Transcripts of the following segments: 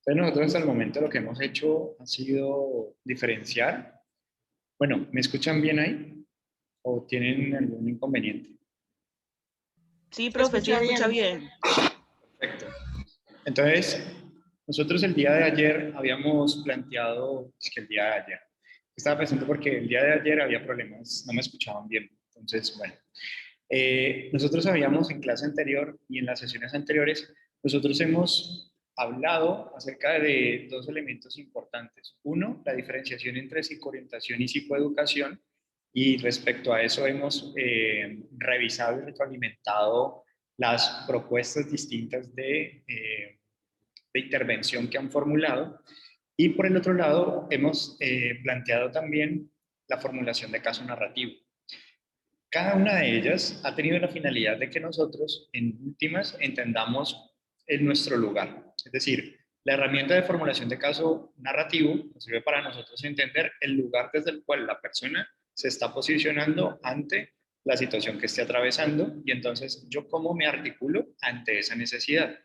Entonces nosotros hasta el momento lo que hemos hecho ha sido diferenciar. Bueno, ¿me escuchan bien ahí? ¿O tienen algún inconveniente? Sí, Se profe, sí escucha escucha bien. bien. Perfecto. Entonces, nosotros el día de ayer habíamos planteado, es que el día de ayer, estaba pensando porque el día de ayer había problemas, no me escuchaban bien. Entonces, bueno, nosotros habíamos en clase anterior y en las sesiones anteriores, nosotros hemos hablado acerca de dos elementos importantes. Uno, la diferenciación entre psicoorientación y psicoeducación, y respecto a eso hemos revisado y retroalimentado las propuestas distintas de intervención que han formulado. Y por el otro lado, hemos planteado también la formulación de caso narrativo. Cada una de ellas ha tenido la finalidad de que nosotros, en últimas, entendamos nuestro lugar. Es decir, la herramienta de formulación de caso narrativo nos sirve para nosotros entender el lugar desde el cual la persona se está posicionando ante la situación que esté atravesando y entonces yo cómo me articulo ante esa necesidad.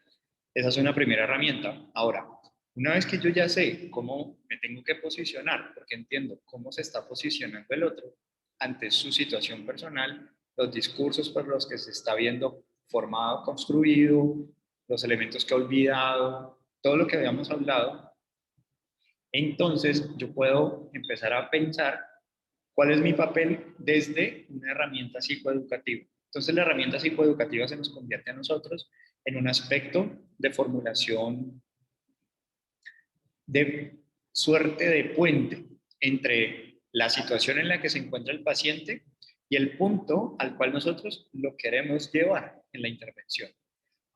Esa es una primera herramienta. Ahora, una vez que yo ya sé cómo me tengo que posicionar, porque entiendo cómo se está posicionando el otro ante su situación personal, los discursos por los que se está viendo formado, construido, los elementos que ha olvidado, todo lo que habíamos hablado, entonces yo puedo empezar a pensar cuál es mi papel desde una herramienta psicoeducativa. Entonces la herramienta psicoeducativa se nos convierte a nosotros en un aspecto de formulación de suerte de puente entre la situación en la que se encuentra el paciente y el punto al cual nosotros lo queremos llevar en la intervención.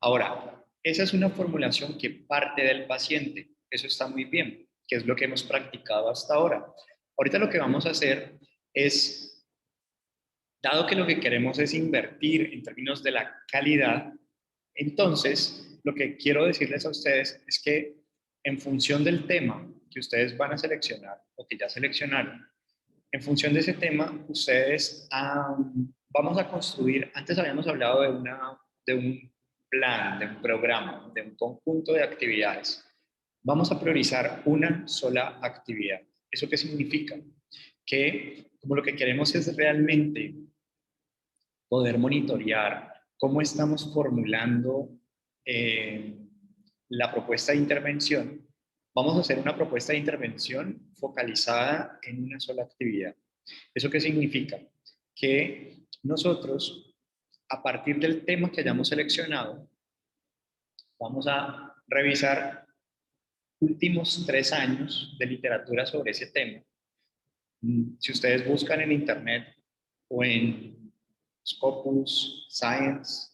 Ahora, esa es una formulación que parte del paciente. Eso está muy bien, que es lo que hemos practicado hasta ahora. Ahorita lo que vamos a hacer es, dado que lo que queremos es invertir en términos de la calidad, entonces lo que quiero decirles a ustedes es que en función del tema que ustedes van a seleccionar o que ya seleccionaron, en función de ese tema, ustedes vamos a construir, antes habíamos hablado de un plan, de un programa, de un conjunto de actividades. Vamos a priorizar una sola actividad. ¿Eso qué significa? Que como lo que queremos es realmente poder monitorear cómo estamos formulando eh, la propuesta de intervención, vamos a hacer una propuesta de intervención focalizada en una sola actividad. ¿Eso qué significa? Que nosotros, a partir del tema que hayamos seleccionado, vamos a revisar últimos 3 años de literatura sobre ese tema. Si ustedes buscan en Internet o en Scopus, Science,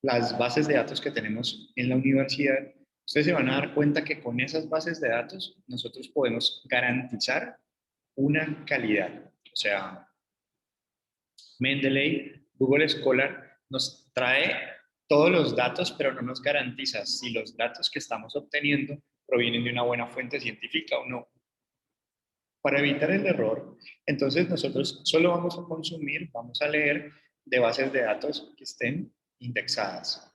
las bases de datos que tenemos en la universidad, ustedes se van a dar cuenta que con esas bases de datos nosotros podemos garantizar una calidad. O sea, Mendeley, Google Scholar nos trae todos los datos, pero no nos garantiza si los datos que estamos obteniendo provienen de una buena fuente científica o no. Para evitar el error, entonces nosotros solo vamos a consumir, vamos a leer de bases de datos que estén indexadas,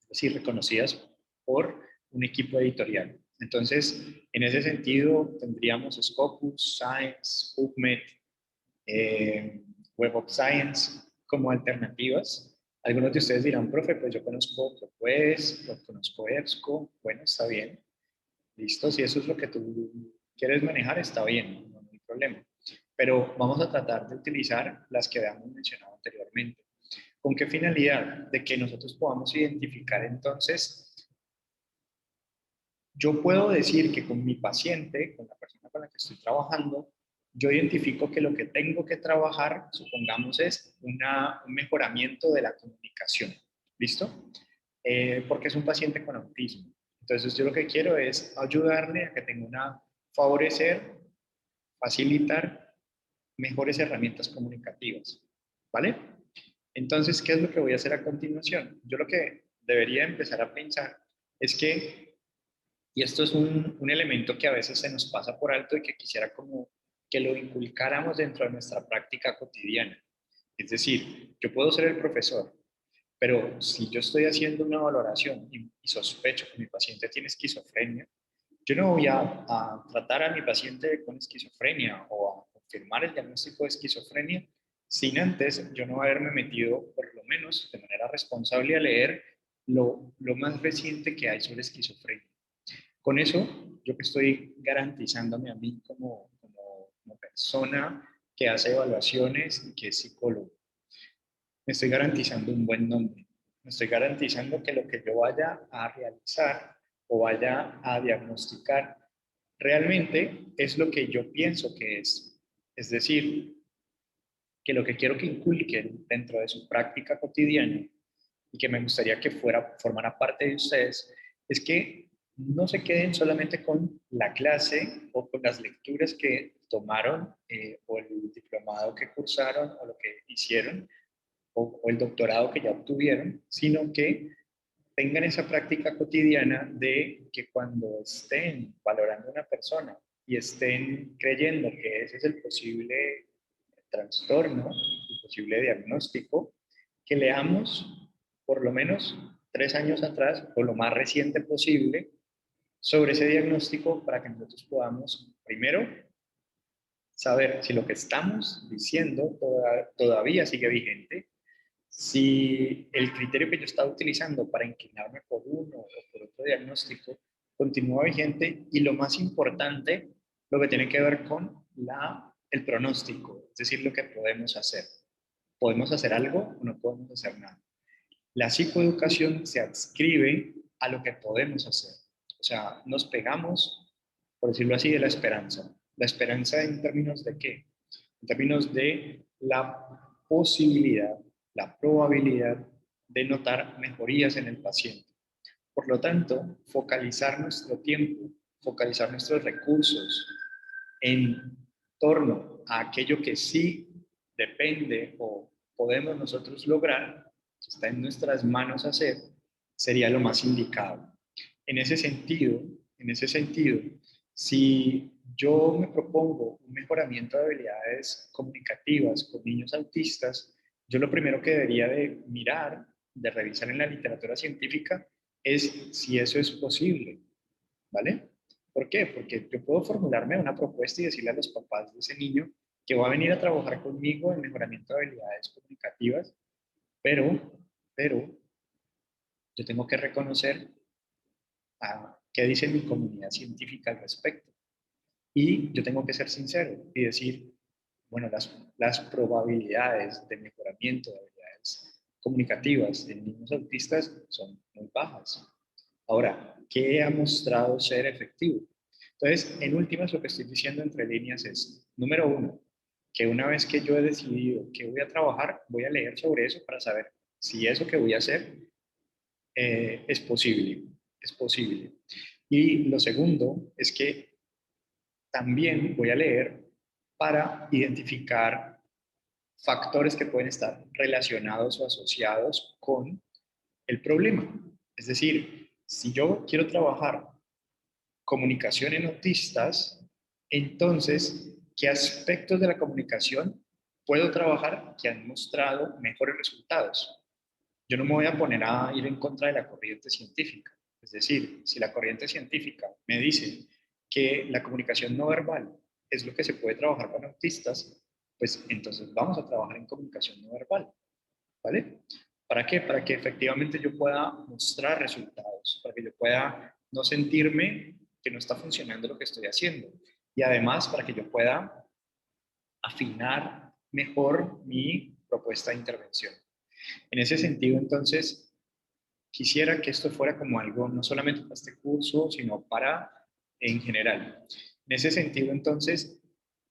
es decir, reconocidas por un equipo editorial. Entonces, en ese sentido, tendríamos Scopus, Science, PubMed, Web of Science como alternativas. Algunos de ustedes dirán, profe, pues yo conozco ProQuest, yo conozco EBSCO. Bueno, está bien. Listo, si eso es lo que tú quieres manejar, está bien, no hay problema. Pero vamos a tratar de utilizar las que habíamos mencionado anteriormente. ¿Con qué finalidad? De que nosotros podamos identificar entonces, yo puedo decir que con mi paciente, con la persona con la que estoy trabajando, yo identifico que lo que tengo que trabajar, supongamos, es un mejoramiento de la comunicación. ¿Listo? Porque es un paciente con autismo. Entonces yo lo que quiero es ayudarle a que tenga favorecer, facilitar mejores herramientas comunicativas. ¿Vale? Entonces, ¿qué es lo que voy a hacer a continuación? Yo lo que debería empezar a pensar es que, y esto es un elemento que a veces se nos pasa por alto y que quisiera como que lo inculcáramos dentro de nuestra práctica cotidiana. Es decir, yo puedo ser el profesor, Pero si yo estoy haciendo una valoración y sospecho que mi paciente tiene esquizofrenia, yo no voy a tratar a mi paciente con esquizofrenia o a confirmar el diagnóstico de esquizofrenia sin antes yo no haberme metido, por lo menos de manera responsable, a leer lo más reciente que hay sobre esquizofrenia. Con eso, yo que estoy garantizándome a mí como persona que hace evaluaciones y que es psicólogo, me estoy garantizando un buen nombre. Me estoy garantizando que lo que yo vaya a realizar o vaya a diagnosticar realmente es lo que yo pienso que es. Es decir, que lo que quiero que inculquen dentro de su práctica cotidiana y que me gustaría que formara parte de ustedes es que no se queden solamente con la clase o con las lecturas que tomaron o el diplomado que cursaron o lo que hicieron o el doctorado que ya obtuvieron, sino que tengan esa práctica cotidiana de que cuando estén valorando a una persona y estén creyendo que ese es el posible trastorno, el posible diagnóstico, que leamos por lo menos 3 años atrás o lo más reciente posible sobre ese diagnóstico para que nosotros podamos, primero, saber si lo que estamos diciendo todavía sigue vigente, si el criterio que yo estaba utilizando para inclinarme por uno o por otro diagnóstico continúa vigente y lo más importante, lo que tiene que ver con el pronóstico, es decir, lo que podemos hacer. ¿Podemos hacer algo o no podemos hacer nada? La psicoeducación se adscribe a lo que podemos hacer. O sea, nos pegamos, por decirlo así, de la esperanza. ¿La esperanza en términos de qué? En términos de la posibilidad, la probabilidad de notar mejorías en el paciente. Por lo tanto, focalizar nuestro tiempo, focalizar nuestros recursos en torno a aquello que sí depende o podemos nosotros lograr, que está en nuestras manos hacer, sería lo más indicado. En ese sentido, si yo me propongo un mejoramiento de habilidades comunicativas con niños autistas, yo lo primero que debería de mirar, de revisar en la literatura científica, es si eso es posible, ¿vale? ¿Por qué? Porque yo puedo formularme una propuesta y decirle a los papás de ese niño que va a venir a trabajar conmigo en mejoramiento de habilidades comunicativas, pero yo tengo que reconocer qué dice mi comunidad científica al respecto. Y yo tengo que ser sincero y decir, bueno, las probabilidades de mejoramiento de habilidades comunicativas en niños autistas son muy bajas. Ahora, ¿qué ha mostrado ser efectivo? Entonces, en últimas, lo que estoy diciendo entre líneas es, número uno, que una vez que yo he decidido que voy a trabajar, voy a leer sobre eso para saber si eso que voy a hacer es posible. Es posible. Y lo segundo es que también voy a leer para identificar factores que pueden estar relacionados o asociados con el problema. Es decir, si yo quiero trabajar comunicación en autistas, entonces, ¿qué aspectos de la comunicación puedo trabajar que han mostrado mejores resultados? Yo no me voy a poner a ir en contra de la corriente científica. Es decir, si la corriente científica me dice que la comunicación no verbal es lo que se puede trabajar con autistas, pues entonces vamos a trabajar en comunicación no verbal, ¿vale? ¿Para qué? Para que efectivamente yo pueda mostrar resultados, para que yo pueda no sentirme que no está funcionando lo que estoy haciendo. Y además para que yo pueda afinar mejor mi propuesta de intervención. En ese sentido, entonces, quisiera que esto fuera como algo, no solamente para este curso, sino para en general. En ese sentido, entonces,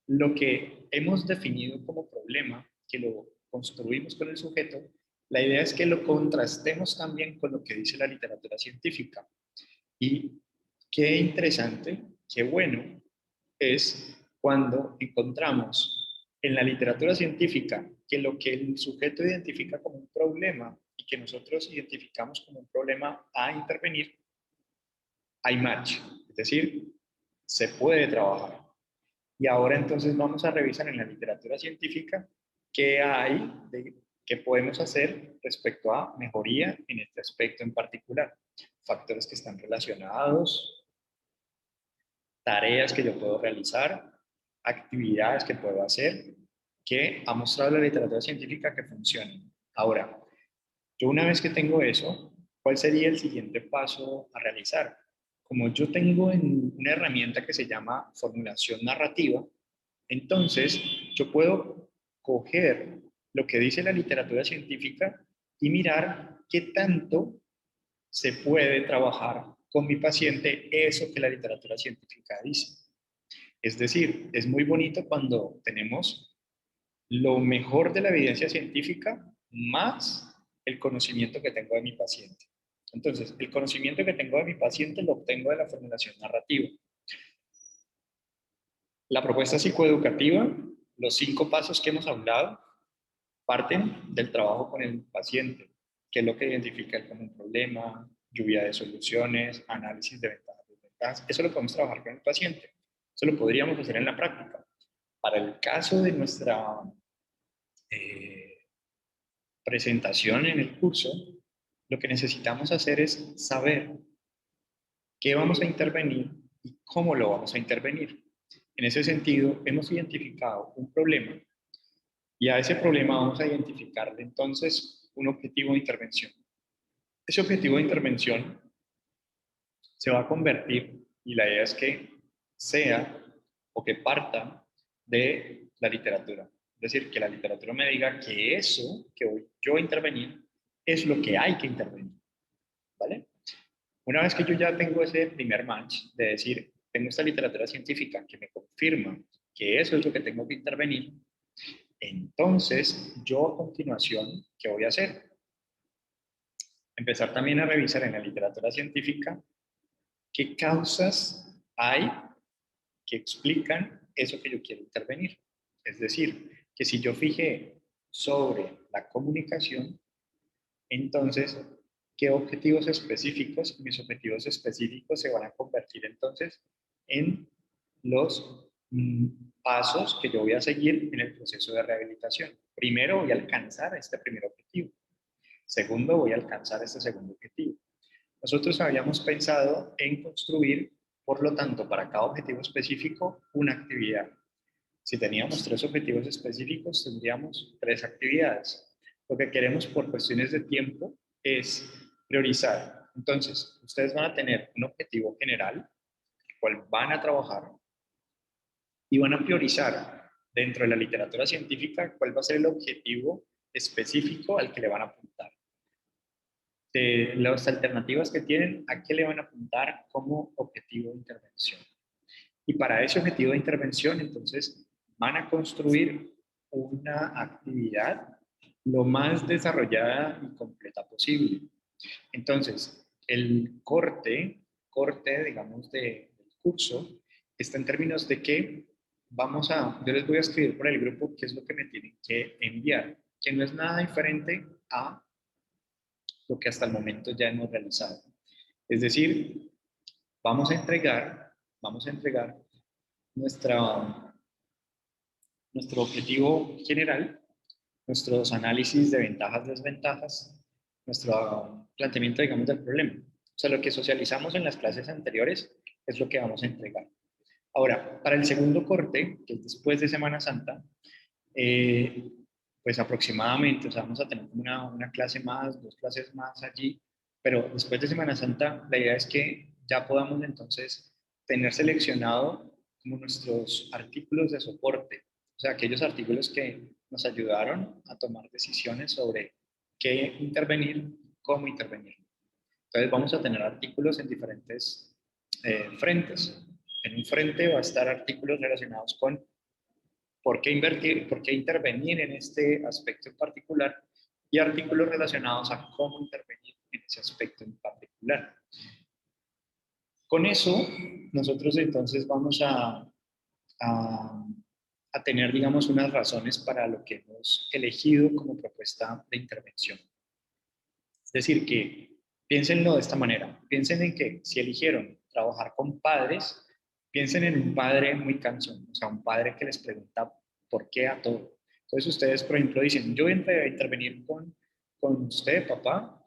lo que hemos definido como problema, que lo construimos con el sujeto, la idea es que lo contrastemos también con lo que dice la literatura científica. Y qué interesante, qué bueno es cuando encontramos en la literatura científica que lo que el sujeto identifica como un problema y que nosotros identificamos como un problema a intervenir, hay match, es decir, se puede trabajar. Y ahora entonces vamos a revisar en la literatura científica qué hay de ¿Qué podemos hacer respecto a mejoría en este aspecto en particular? Factores que están relacionados, tareas que yo puedo realizar, actividades que puedo hacer, que ha mostrado la literatura científica que funcionan. Ahora, yo una vez que tengo eso, ¿cuál sería el siguiente paso a realizar? Como yo tengo una herramienta que se llama formulación narrativa, entonces yo puedo coger lo que dice la literatura científica y mirar qué tanto se puede trabajar con mi paciente eso que la literatura científica dice. Es decir, es muy bonito cuando tenemos lo mejor de la evidencia científica más el conocimiento que tengo de mi paciente. Entonces, el conocimiento que tengo de mi paciente lo obtengo de la formulación narrativa. La propuesta psicoeducativa, los 5 pasos que hemos hablado, parten del trabajo con el paciente, que es lo que identifica él como un problema, lluvia de soluciones, análisis de ventajas y desventajas. Eso lo podemos trabajar con el paciente. Eso lo podríamos hacer en la práctica. Para el caso de nuestra presentación en el curso, lo que necesitamos hacer es saber qué vamos a intervenir y cómo lo vamos a intervenir. En ese sentido, hemos identificado un problema y a ese problema vamos a identificarle entonces un objetivo de intervención. Ese objetivo de intervención se va a convertir, y la idea es que sea o que parta de la literatura. Es decir, que la literatura me diga que eso que voy yo a intervenir es lo que hay que intervenir. ¿Vale? Una vez que yo ya tengo ese primer match de decir, tengo esta literatura científica que me confirma que eso es lo que tengo que intervenir, entonces yo a continuación, ¿qué voy a hacer? Empezar también a revisar en la literatura científica qué causas hay que explican eso que yo quiero intervenir. Es decir, que si yo fijé sobre la comunicación, entonces, ¿qué objetivos específicos? Mis objetivos específicos se van a convertir entonces en los pasos que yo voy a seguir en el proceso de rehabilitación. Primero voy a alcanzar este primer objetivo. Segundo, voy a alcanzar este segundo objetivo. Nosotros habíamos pensado en construir, por lo tanto, para cada objetivo específico, una actividad. Si teníamos 3 objetivos específicos, tendríamos 3 actividades. Lo que queremos por cuestiones de tiempo es priorizar. Entonces, ustedes van a tener un objetivo general, el cual van a trabajar y van a priorizar dentro de la literatura científica cuál va a ser el objetivo específico al que le van a apuntar. De las alternativas que tienen, ¿a qué le van a apuntar como objetivo de intervención? Y para ese objetivo de intervención, entonces, van a construir una actividad lo más desarrollada y completa posible. Entonces, el corte, digamos, del curso está en términos de que yo les voy a escribir por el grupo qué es lo que me tienen que enviar, que no es nada diferente a lo que hasta el momento ya hemos realizado. Es decir, vamos a entregar nuestra, nuestro objetivo general, nuestros análisis de ventajas, desventajas, nuestro planteamiento, digamos, del problema. O sea, lo que socializamos en las clases anteriores es lo que vamos a entregar. Ahora, para el segundo corte, que es después de Semana Santa, pues aproximadamente, o sea, vamos a tener una clase más, 2 clases más allí, pero después de Semana Santa, la idea es que ya podamos entonces tener seleccionado como nuestros artículos de soporte, o sea, aquellos artículos que nos ayudaron a tomar decisiones sobre qué intervenir, cómo intervenir. Entonces vamos a tener artículos en diferentes frentes. En un frente va a estar artículos relacionados con por qué invertir, por qué intervenir en este aspecto en particular y artículos relacionados a cómo intervenir en ese aspecto en particular. Con eso, nosotros entonces vamos a tener, digamos, unas razones para lo que hemos elegido como propuesta de intervención. Es decir, que piénsenlo de esta manera. Piensen en que si eligieron trabajar con padres, piensen en un padre muy cansón, o sea, un padre que les pregunta por qué a todo. Entonces ustedes, por ejemplo, dicen, yo voy a intervenir con usted, papá,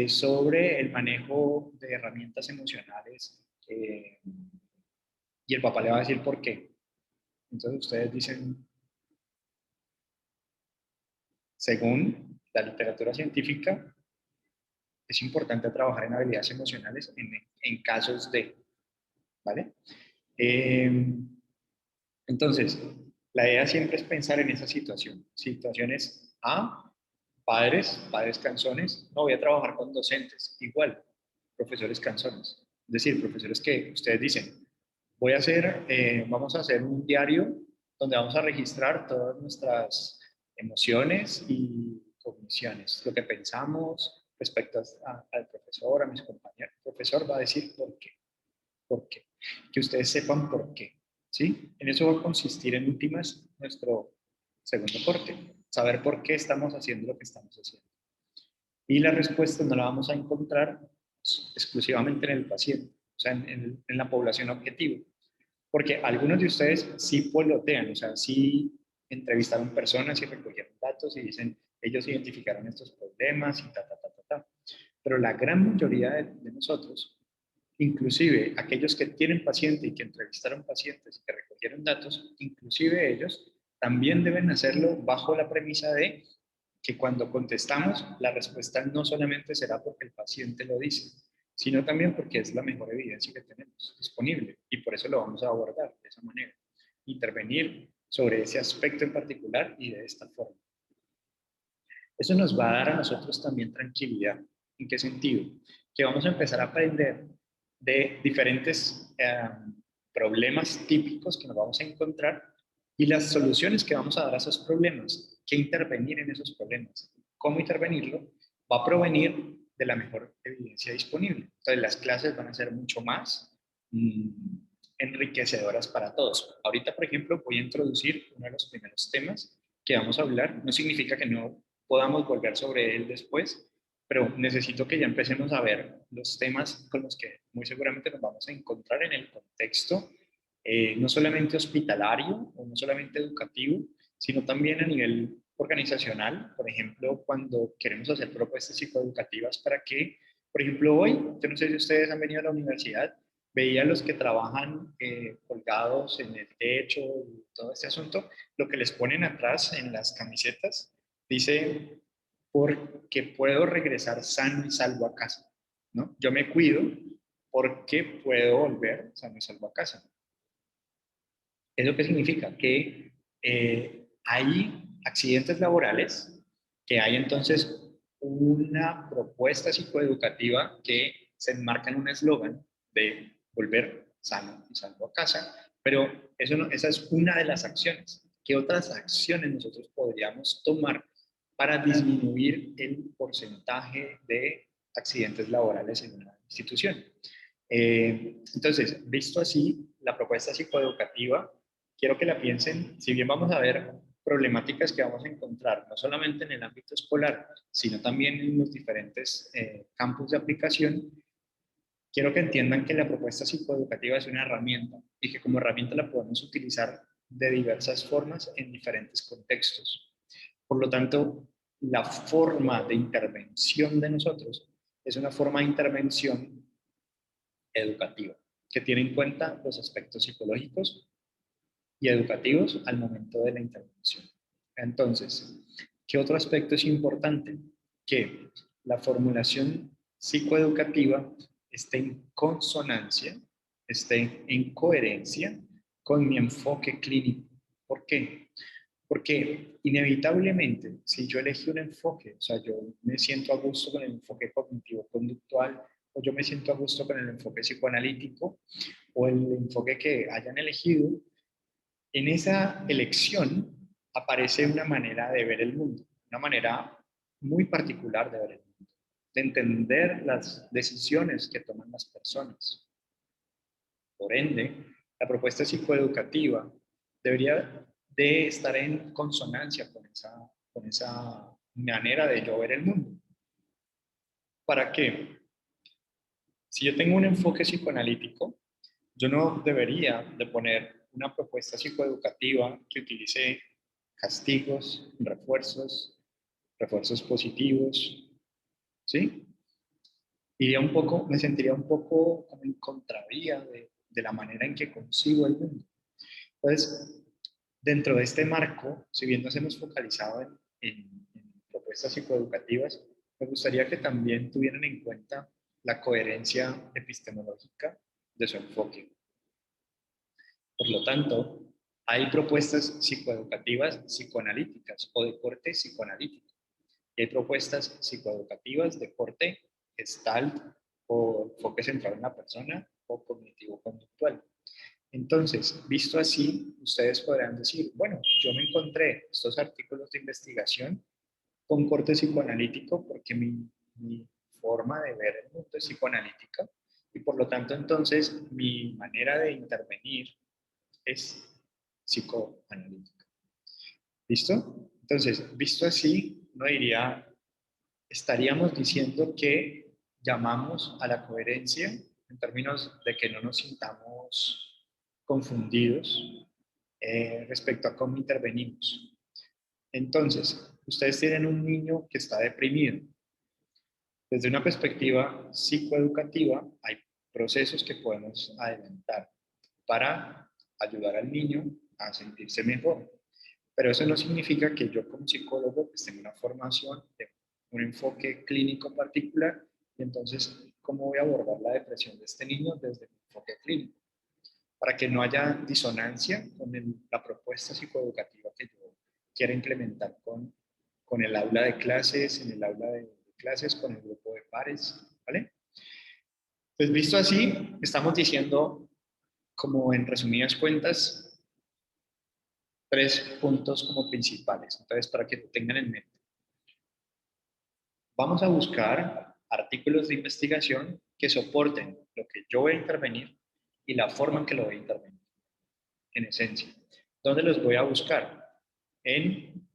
sobre el manejo de herramientas emocionales, y el papá le va a decir por qué. Entonces ustedes dicen, según la literatura científica, es importante trabajar en habilidades emocionales en casos de, ¿vale? Eh, entonces, la idea siempre es pensar en esa situación. Situaciones A, padres canzones, no voy a trabajar con docentes, igual, profesores canzones. Es decir, profesores que ustedes dicen, vamos a hacer un diario donde vamos a registrar todas nuestras emociones y cogniciones, lo que pensamos respecto al profesor, a mis compañeros. El profesor va a decir por qué, que ustedes sepan por qué, ¿sí? En eso va a consistir en últimas nuestro segundo corte, saber por qué estamos haciendo lo que estamos haciendo. Y la respuesta no la vamos a encontrar exclusivamente en el paciente, o sea, en la población objetivo. Porque algunos de ustedes sí polotean, o sea, sí entrevistaron personas y recogieron datos y dicen, ellos identificaron estos problemas y ta, ta, ta, ta, ta. Pero la gran mayoría de nosotros, inclusive aquellos que tienen paciente y que entrevistaron pacientes y que recogieron datos, inclusive ellos también deben hacerlo bajo la premisa de que cuando contestamos, la respuesta no solamente será porque el paciente lo dice, sino también porque es la mejor evidencia que tenemos disponible y por eso lo vamos a abordar de esa manera, intervenir sobre ese aspecto en particular y de esta forma. Eso nos va a dar a nosotros también tranquilidad. ¿En qué sentido? Que vamos a empezar a aprender de diferentes problemas típicos que nos vamos a encontrar y las soluciones que vamos a dar a esos problemas, qué intervenir en esos problemas, cómo intervenirlo, va a provenir de la mejor evidencia disponible. Entonces las clases van a ser mucho más enriquecedoras para todos. Ahorita, por ejemplo, voy a introducir uno de los primeros temas que vamos a hablar. No significa que no podamos volver sobre él después, pero necesito que ya empecemos a ver los temas con los que muy seguramente nos vamos a encontrar en el contexto, no solamente hospitalario o no solamente educativo, sino también a nivel organizacional. Por ejemplo, cuando queremos hacer propuestas psicoeducativas para que, por ejemplo, hoy, yo no sé si ustedes han venido a la universidad, veía a los que trabajan colgados en el techo y todo este asunto, lo que les ponen atrás en las camisetas, dice, porque puedo regresar sano y salvo a casa, ¿no? Yo me cuido porque puedo volver sano y salvo a casa. ¿Eso qué significa? Que hay accidentes laborales, que hay entonces una propuesta psicoeducativa que se enmarca en un eslogan de volver sano y salvo a casa, pero eso no, esa es una de las acciones. ¿Qué otras acciones nosotros podríamos tomar para disminuir el porcentaje de accidentes laborales en una institución? Entonces, visto así, la propuesta psicoeducativa, quiero que la piensen, si bien vamos a ver problemáticas que vamos a encontrar, no solamente en el ámbito escolar, sino también en los diferentes campos de aplicación, quiero que entiendan que la propuesta psicoeducativa es una herramienta y que como herramienta la podemos utilizar de diversas formas en diferentes contextos. Por lo tanto, la forma de intervención de nosotros es una forma de intervención educativa, que tiene en cuenta los aspectos psicológicos y educativos al momento de la intervención. Entonces, ¿qué otro aspecto es importante? Que la formulación psicoeducativa esté en consonancia, esté en coherencia con mi enfoque clínico. ¿Por qué? Porque inevitablemente, si yo elegí un enfoque, o sea, yo me siento a gusto con el enfoque cognitivo-conductual, o yo me siento a gusto con el enfoque psicoanalítico, o el enfoque que hayan elegido, en esa elección aparece una manera de ver el mundo, una manera muy particular de ver el mundo, de entender las decisiones que toman las personas. Por ende, la propuesta psicoeducativa debería de estar en consonancia con esa manera de yo ver el mundo. ¿Para qué? Si yo tengo un enfoque psicoanalítico, yo no debería de poner una propuesta psicoeducativa que utilice castigos, refuerzos positivos, ¿sí? Me sentiría un poco como en contravía de la manera en que concibo el mundo. Entonces, dentro de este marco, si bien nos hemos focalizado en propuestas psicoeducativas, me gustaría que también tuvieran en cuenta la coherencia epistemológica de su enfoque. Por lo tanto, hay propuestas psicoeducativas psicoanalíticas o de corte psicoanalítico. Y hay propuestas psicoeducativas de corte Gestalt o enfoque centrado en la persona o cognitivo-conductual. Entonces, visto así, ustedes podrán decir, bueno, yo me encontré estos artículos de investigación con corte psicoanalítico porque mi forma de ver el mundo es psicoanalítica y por lo tanto entonces mi manera de intervenir es psicoanalítica. ¿Listo? Entonces, visto así, no diría, estaríamos diciendo que llamamos a la coherencia en términos de que no nos sintamos confundidos respecto a cómo intervenimos. Entonces, ustedes tienen un niño que está deprimido. Desde una perspectiva psicoeducativa, hay procesos que podemos adelantar para ayudar al niño a sentirse mejor. Pero eso no significa que yo como psicólogo pues, tenga una formación de un enfoque clínico particular y entonces, ¿cómo voy a abordar la depresión de este niño desde mi enfoque clínico? Para que no haya disonancia con la propuesta psicoeducativa que yo quiera implementar con el aula de clases, en el aula de clases, con el grupo de pares, ¿vale? Pues visto así, estamos diciendo, como en resumidas cuentas, 3 puntos como principales. Entonces, para que lo tengan en mente. Vamos a buscar artículos de investigación que soporten lo que yo voy a intervenir y la forma en que lo voy a intervenir, en esencia. ¿Dónde los voy a buscar? En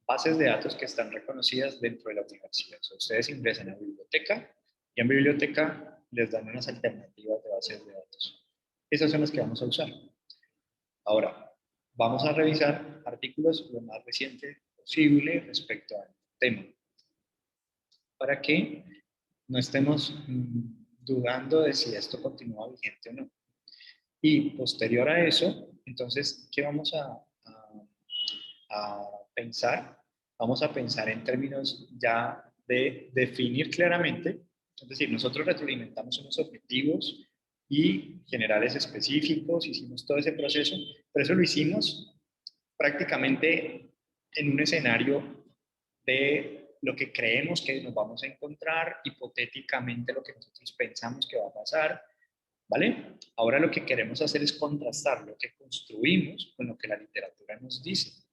bases de datos que están reconocidas dentro de la universidad. O sea, ustedes ingresan a la biblioteca y en biblioteca les dan unas alternativas de bases de datos. Esas son las que vamos a usar. Ahora, vamos a revisar artículos lo más reciente posible respecto al tema, para que no estemos dudando de si esto continúa vigente o no. Y posterior a eso, entonces, ¿qué vamos a pensar? Vamos a pensar en términos ya de definir claramente, es decir, nosotros retroalimentamos unos objetivos y generales específicos, hicimos todo ese proceso, pero eso lo hicimos prácticamente en un escenario de lo que creemos que nos vamos a encontrar, hipotéticamente lo que nosotros pensamos que va a pasar, ¿vale? Ahora lo que queremos hacer es contrastar lo que construimos con lo que la literatura nos dice.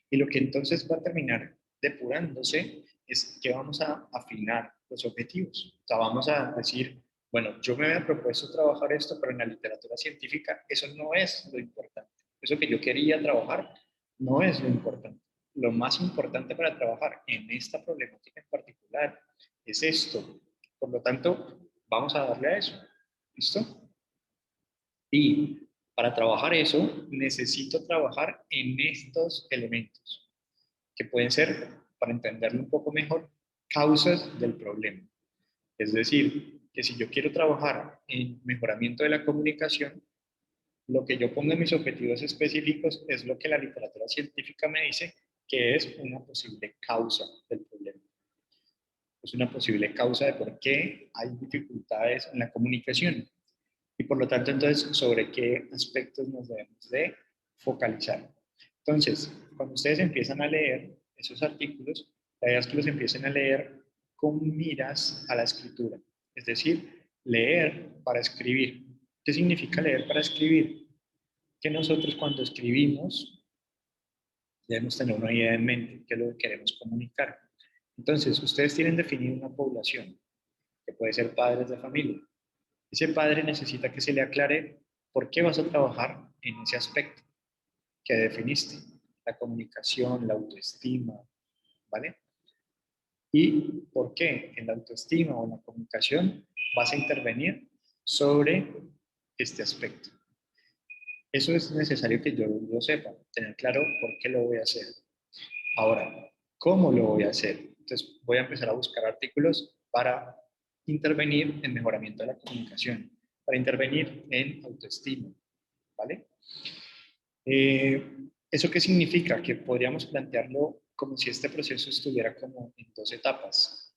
Y lo que entonces va a terminar depurándose es que vamos a afinar los objetivos. O sea, vamos a decir, bueno, yo me había propuesto trabajar esto, pero en la literatura científica eso no es lo importante. Eso que yo quería trabajar no es lo importante. Lo más importante para trabajar en esta problemática en particular es esto. Por lo tanto, vamos a darle a eso. ¿Listo? Y para trabajar eso, necesito trabajar en estos elementos, que pueden ser, para entenderlo un poco mejor, causas del problema. Es decir, que si yo quiero trabajar en mejoramiento de la comunicación, lo que yo pongo en mis objetivos específicos es lo que la literatura científica me dice que es una posible causa del problema. Es una posible causa de por qué hay dificultades en la comunicación. Y por lo tanto, entonces, sobre qué aspectos nos debemos de focalizar. Entonces, cuando ustedes empiezan a leer esos artículos, la idea es que los empiecen a leer con miras a la escritura. Es decir, leer para escribir. ¿Qué significa leer para escribir? Que nosotros cuando escribimos debemos tener una idea en mente, que es lo que queremos comunicar. Entonces, ustedes tienen definido una población, que puede ser padres de familia. Ese padre necesita que se le aclare por qué vas a trabajar en ese aspecto que definiste, la comunicación, la autoestima, ¿vale? Y por qué en la autoestima o en la comunicación vas a intervenir sobre este aspecto. Eso es necesario que yo lo sepa, tener claro por qué lo voy a hacer. Ahora, ¿cómo lo voy a hacer? Entonces, voy a empezar a buscar artículos para intervenir en mejoramiento de la comunicación, para intervenir en autoestima, ¿vale? ¿Eso qué significa? Que podríamos plantearlo como si este proceso estuviera como en dos etapas.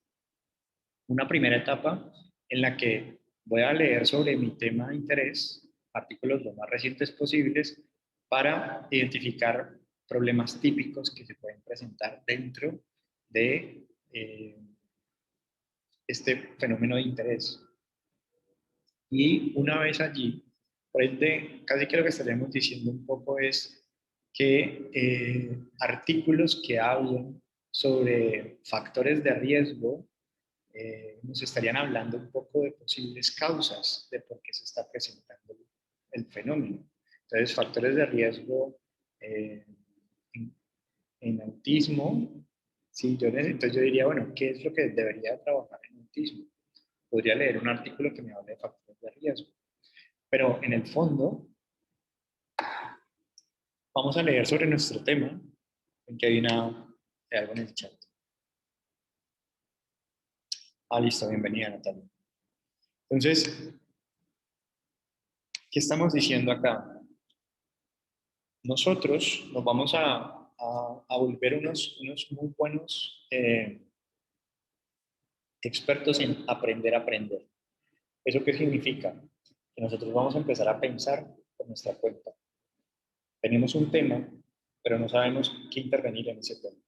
Una primera etapa en la que voy a leer sobre mi tema de interés, artículos lo más recientes posibles, para identificar problemas típicos que se pueden presentar dentro de este fenómeno de interés. Y una vez allí, por ende, casi que lo que estaríamos diciendo un poco es que artículos que hablan sobre factores de riesgo nos estarían hablando un poco de posibles causas de por qué se está presentando el fenómeno. Entonces, factores de riesgo eh, en, en autismo, sí, entonces yo diría, bueno, ¿qué es lo que debería trabajar en autismo? Podría leer un artículo que me hable de factores de riesgo, pero en el fondo vamos a leer sobre nuestro tema, en que hay algo en el chat. Ah, listo, bienvenida Natalia. Entonces, ¿qué estamos diciendo acá? Nosotros nos vamos a volver unos muy buenos expertos en aprender a aprender. ¿Eso qué significa? Que nosotros vamos a empezar a pensar por nuestra cuenta. Tenemos un tema, pero no sabemos qué intervenir en ese tema,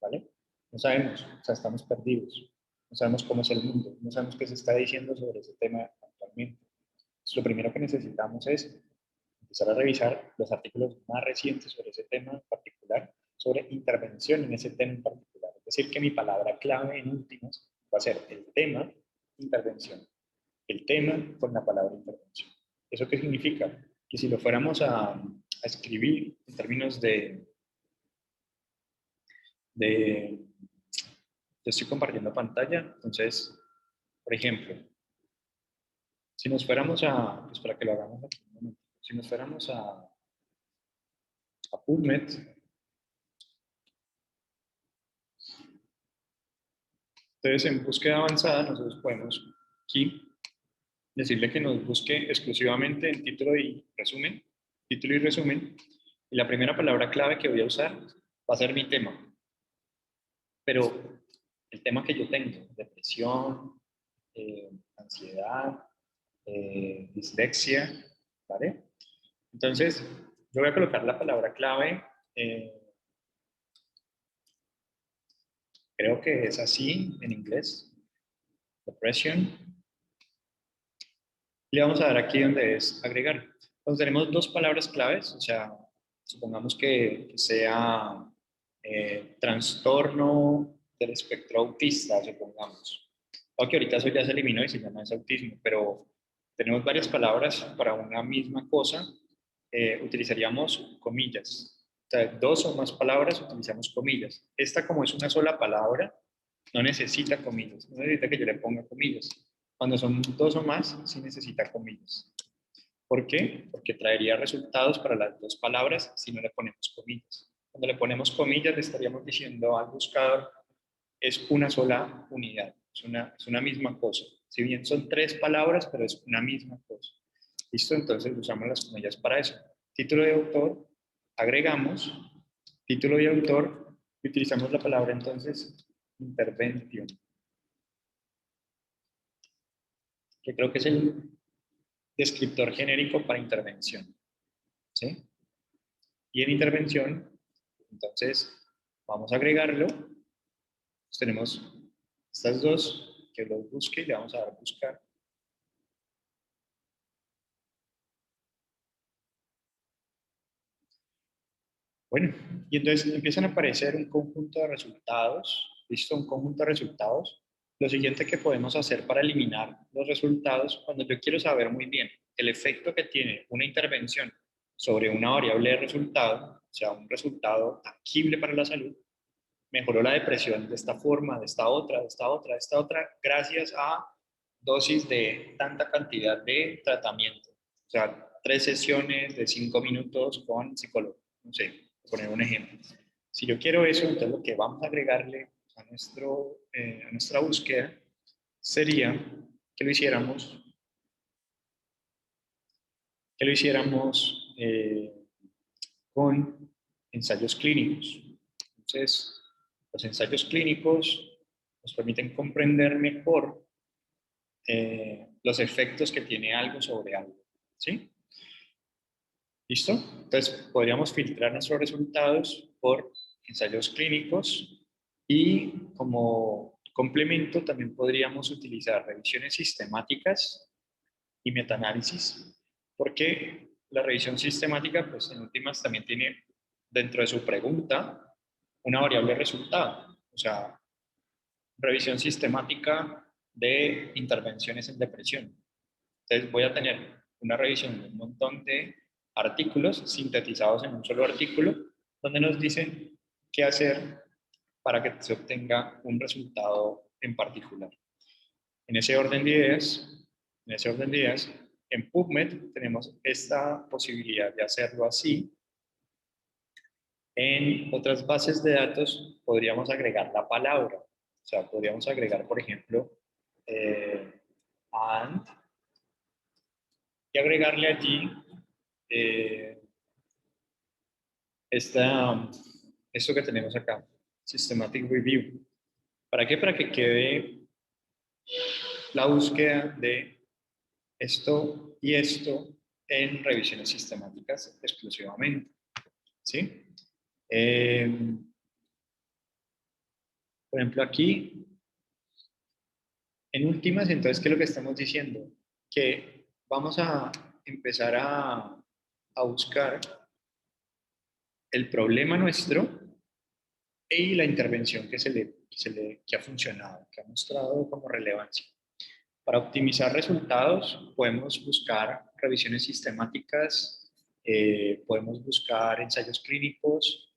¿vale? No sabemos, o sea, estamos perdidos. No sabemos cómo es el mundo, no sabemos qué se está diciendo sobre ese tema actualmente. Entonces, lo primero que necesitamos es empezar a revisar los artículos más recientes sobre ese tema en particular, sobre intervención en ese tema en particular. Es decir, que mi palabra clave en últimas va a ser el tema, intervención. El tema con la palabra intervención. ¿Eso qué significa? Que si lo fuéramos a escribir en términos de yo estoy compartiendo pantalla, entonces, por ejemplo, si nos fuéramos pues para que lo hagamos aquí un momento, si nos fuéramos a PubMed, entonces en búsqueda avanzada nosotros podemos aquí decirle que nos busque exclusivamente en título y resumen, y la primera palabra clave que voy a usar va a ser mi tema, pero el tema que yo tengo, depresión, ansiedad, dislexia, ¿vale? Entonces, yo voy a colocar la palabra clave, eh, creo que es así en inglés, depression. Le vamos a dar aquí donde es agregar. Entonces tenemos dos palabras claves, o sea, supongamos que sea trastorno del espectro autista, supongamos. Aunque ahorita eso ya se eliminó y se llama autismo, pero tenemos varias palabras para una misma cosa, utilizaríamos comillas. O sea, dos o más palabras utilizamos comillas. Esta, como es una sola palabra, no necesita comillas, no necesita que yo le ponga comillas. Cuando son dos o más, sí necesita comillas. ¿Por qué? Porque traería resultados para las dos palabras si no le ponemos comillas. Cuando le ponemos comillas, le estaríamos diciendo al buscador, es una sola unidad, es una misma cosa. Si bien son tres palabras, pero es una misma cosa. ¿Listo? Entonces usamos las comillas para eso. Título de autor, agregamos título y autor y utilizamos la palabra entonces intervention, que creo que es el descriptor genérico para intervención. ¿Sí? Y en intervención, entonces, vamos a agregarlo. Entonces, tenemos estas dos, que los busque y le vamos a dar buscar. Bueno, y entonces empiezan a aparecer un conjunto de resultados. ¿Listo? Un conjunto de resultados. Lo siguiente que podemos hacer para eliminar los resultados, cuando yo quiero saber muy bien el efecto que tiene una intervención sobre una variable de resultado, o sea, un resultado tangible para la salud, mejoró la depresión de esta forma, de esta otra, de esta otra, de esta otra, gracias a dosis de tanta cantidad de tratamiento. O sea, 3 sesiones de 5 minutos con psicólogo. No sé, por poner un ejemplo. Si yo quiero eso, entonces lo que vamos a agregarle a, a nuestra búsqueda sería que lo hiciéramos, con ensayos clínicos. Entonces, los ensayos clínicos nos permiten comprender mejor los efectos que tiene algo sobre algo. ¿Sí? ¿Listo? Entonces, podríamos filtrar nuestros resultados por ensayos clínicos y como complemento también podríamos utilizar revisiones sistemáticas y metaanálisis, porque la revisión sistemática, pues en últimas también tiene dentro de su pregunta una variable resultado, o sea, revisión sistemática de intervenciones en depresión. Entonces voy a tener una revisión de un montón de artículos sintetizados en un solo artículo, donde nos dicen qué hacer para que se obtenga un resultado en particular. En ese orden de ideas, en PubMed tenemos esta posibilidad de hacerlo así. En otras bases de datos podríamos agregar la palabra. O sea, podríamos agregar, por ejemplo, and, y agregarle allí esto que tenemos acá, Systematic Review. ¿Para qué? Para que quede la búsqueda de esto y esto en revisiones sistemáticas exclusivamente. ¿Sí? Por ejemplo, aquí, en últimas, entonces, ¿qué es lo que estamos diciendo? Que vamos a empezar a buscar el problema nuestro y la intervención que ha funcionado, que ha mostrado como relevancia. Para optimizar resultados, podemos buscar revisiones sistemáticas, podemos buscar ensayos clínicos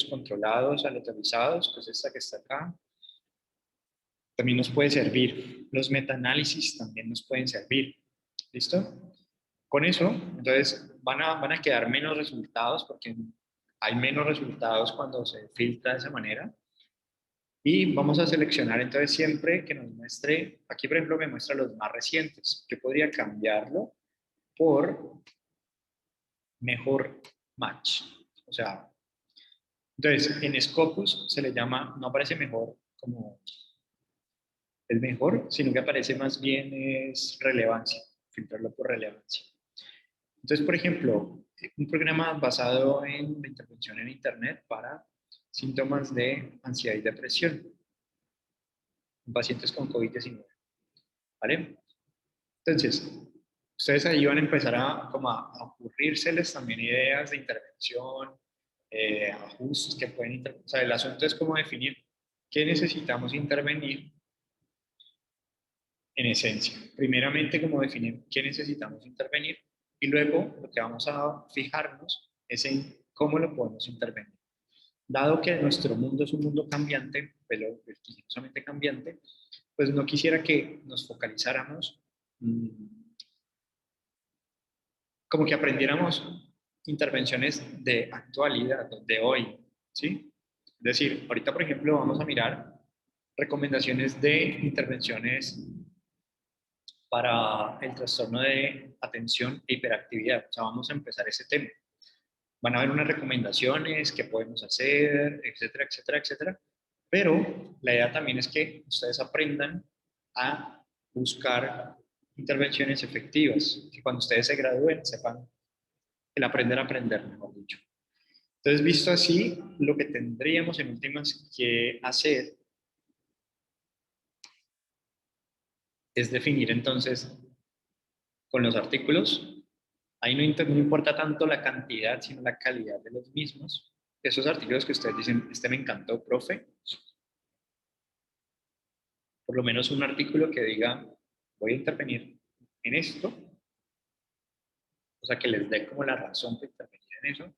controlados, aleatorizados, que es esta que está acá. También nos puede servir. Los metaanálisis también nos pueden servir. ¿Listo? Con eso, entonces, van a quedar menos resultados porque hay menos resultados cuando se filtra de esa manera. Y vamos a seleccionar entonces siempre que nos muestre, aquí por ejemplo me muestra los más recientes. Yo podría cambiarlo por mejor match. O sea, entonces en Scopus se le llama, no aparece mejor como el mejor, sino que aparece más bien es relevancia, filtrarlo por relevancia. Entonces, por ejemplo, un programa basado en la intervención en Internet para síntomas de ansiedad y depresión en pacientes con COVID-19. ¿Vale? Entonces, ustedes ahí van a empezar como a ocurrírseles también ideas de intervención, ajustes que pueden intervenir. O sea, el asunto es cómo definir qué necesitamos intervenir en esencia. Primeramente, cómo definir qué necesitamos intervenir y luego lo que vamos a fijarnos es en cómo lo podemos intervenir. Dado que nuestro mundo es un mundo cambiante, pero vertiginosamente cambiante, pues no quisiera que nos focalizáramos como que aprendiéramos intervenciones de actualidad, de hoy, ¿sí? Es decir, ahorita, por ejemplo, vamos a mirar recomendaciones de intervenciones para el trastorno de atención e hiperactividad. O sea, vamos a empezar ese tema. Van a haber unas recomendaciones que podemos hacer, etcétera, etcétera, etcétera. Pero la idea también es que ustedes aprendan a buscar intervenciones efectivas, que cuando ustedes se gradúen sepan el aprender a aprender, mejor dicho. Entonces, visto así, lo que tendríamos en últimas que hacer es definir entonces con los artículos, ahí no importa tanto la cantidad, sino la calidad de los mismos. Esos artículos que ustedes dicen, este me encantó, profe, por lo menos un artículo que diga, voy a intervenir en esto, o sea, que les dé como la razón para intervenir en eso,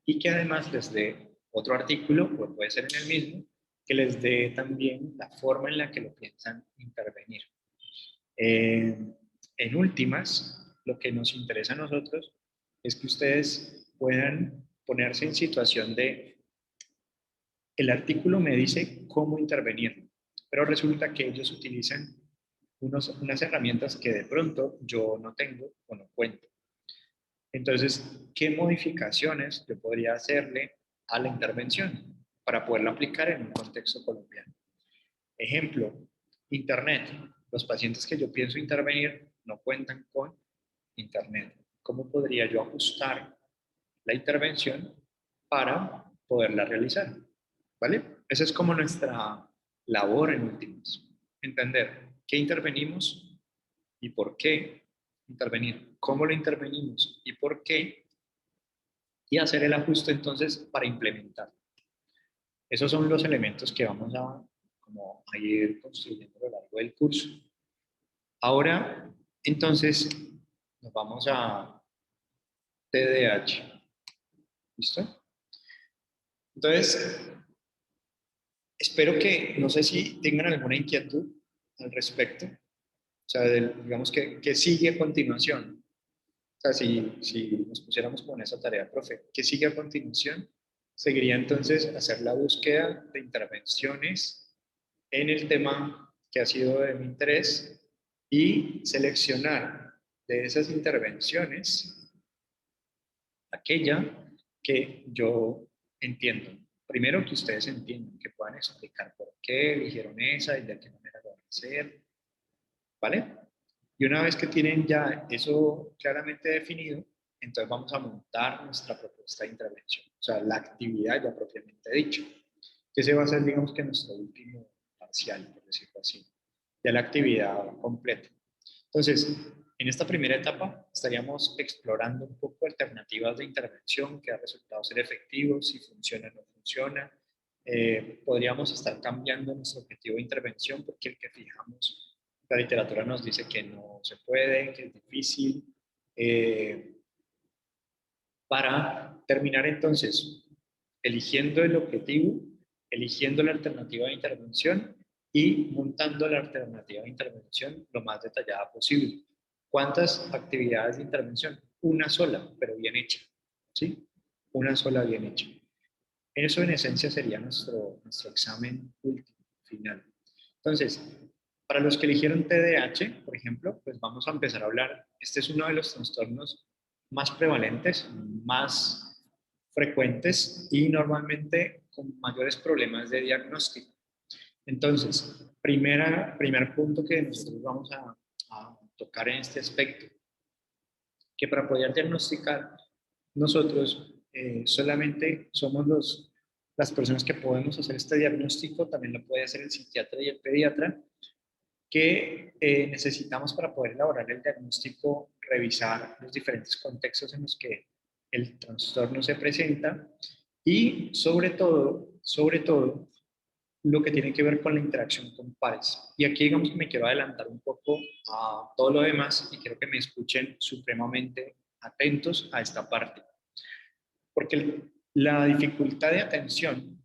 y que además les dé otro artículo, o puede ser en el mismo, que les dé también la forma en la que lo piensan intervenir. En últimas, lo que nos interesa a nosotros es que ustedes puedan ponerse en situación de, el artículo me dice cómo intervenir, pero resulta que ellos utilizan unas herramientas que de pronto yo no tengo o no cuento. Entonces, ¿qué modificaciones yo podría hacerle a la intervención para poderla aplicar en un contexto colombiano? Ejemplo, Internet. Los pacientes que yo pienso intervenir no cuentan con Internet. ¿Cómo podría yo ajustar la intervención para poderla realizar? ¿Vale? Esa es como nuestra labor en últimas. Entender qué intervenimos y por qué intervenir, cómo lo intervenimos y por qué, y hacer el ajuste entonces para implementar. Esos son los elementos que vamos a ir construyendo a lo largo del curso. Ahora, entonces, nos vamos a TDAH. ¿Listo? Entonces, espero que, no sé si tengan alguna inquietud al respecto, o sea, digamos que sigue a continuación. O sea, si nos pusiéramos con esa tarea, profe, ¿qué sigue a continuación? Seguiría entonces hacer la búsqueda de intervenciones en el tema que ha sido de mi interés y seleccionar de esas intervenciones aquella que yo entiendo. Primero que ustedes entiendan, que puedan explicar por qué eligieron esa y de qué manera lo van a hacer, ¿vale? Y una vez que tienen ya eso claramente definido, entonces vamos a montar nuestra propuesta de intervención, o sea, la actividad ya propiamente dicha, que se va a hacer, digamos que nuestro último parcial, por decirlo así, ya la actividad completa. Entonces, en esta primera etapa estaríamos explorando un poco alternativas de intervención que ha resultado ser efectivos, si funciona o no funciona. Podríamos estar cambiando nuestro objetivo de intervención porque el que fijamos, la literatura nos dice que no se puede, que es difícil. Para terminar entonces, eligiendo el objetivo, eligiendo la alternativa de intervención y montando la alternativa de intervención lo más detallada posible. ¿Cuántas actividades de intervención? Una sola, pero bien hecha. ¿Sí? Una sola bien hecha. Eso en esencia sería nuestro examen último, final. Entonces, para los que eligieron TDAH, por ejemplo, pues vamos a empezar a hablar. Este es uno de los trastornos más prevalentes, más frecuentes y normalmente con mayores problemas de diagnóstico. Entonces, primer punto que nosotros vamos a tocar en este aspecto, que para poder diagnosticar nosotros solamente somos las personas que podemos hacer este diagnóstico, también lo puede hacer el psiquiatra y el pediatra, que necesitamos para poder elaborar el diagnóstico, revisar los diferentes contextos en los que el trastorno se presenta y sobre todo, lo que tiene que ver con la interacción con pares. Y aquí digamos que me quiero adelantar un poco a todo lo demás y quiero que me escuchen supremamente atentos a esta parte. Porque la dificultad de atención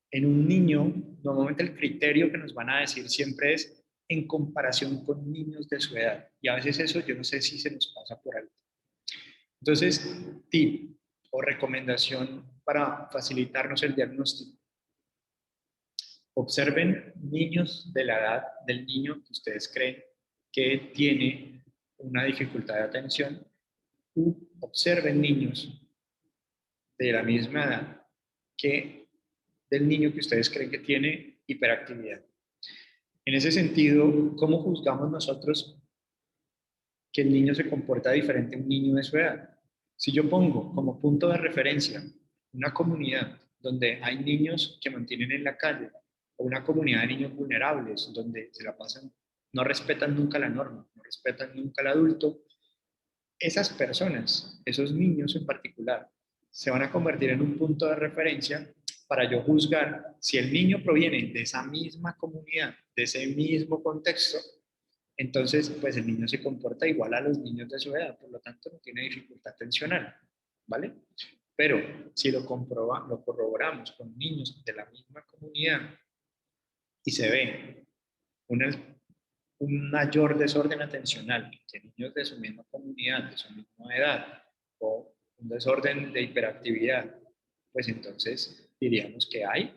en un niño, normalmente el criterio que nos van a decir siempre es en comparación con niños de su edad. Y a veces eso yo no sé si se nos pasa por alto. Entonces, tip o recomendación para facilitarnos el diagnóstico. Observen niños de la edad del niño que ustedes creen que tiene una dificultad de atención. Observen niños de la misma edad que del niño que ustedes creen que tiene hiperactividad. En ese sentido, ¿cómo juzgamos nosotros que el niño se comporta diferente a un niño de su edad? Si yo pongo como punto de referencia una comunidad donde hay niños que mantienen en la calle o una comunidad de niños vulnerables donde se la pasan, no respetan nunca la norma, no respetan nunca al adulto, esas personas, esos niños en particular, se van a convertir en un punto de referencia para yo juzgar si el niño proviene de esa misma comunidad, de ese mismo contexto, entonces pues el niño se comporta igual a los niños de su edad, por lo tanto no tiene dificultad atencional, ¿vale? Pero si lo corroboramos con niños de la misma comunidad y se ve un mayor desorden atencional que niños de su misma comunidad, de su misma edad, o un desorden de hiperactividad, pues entonces diríamos que hay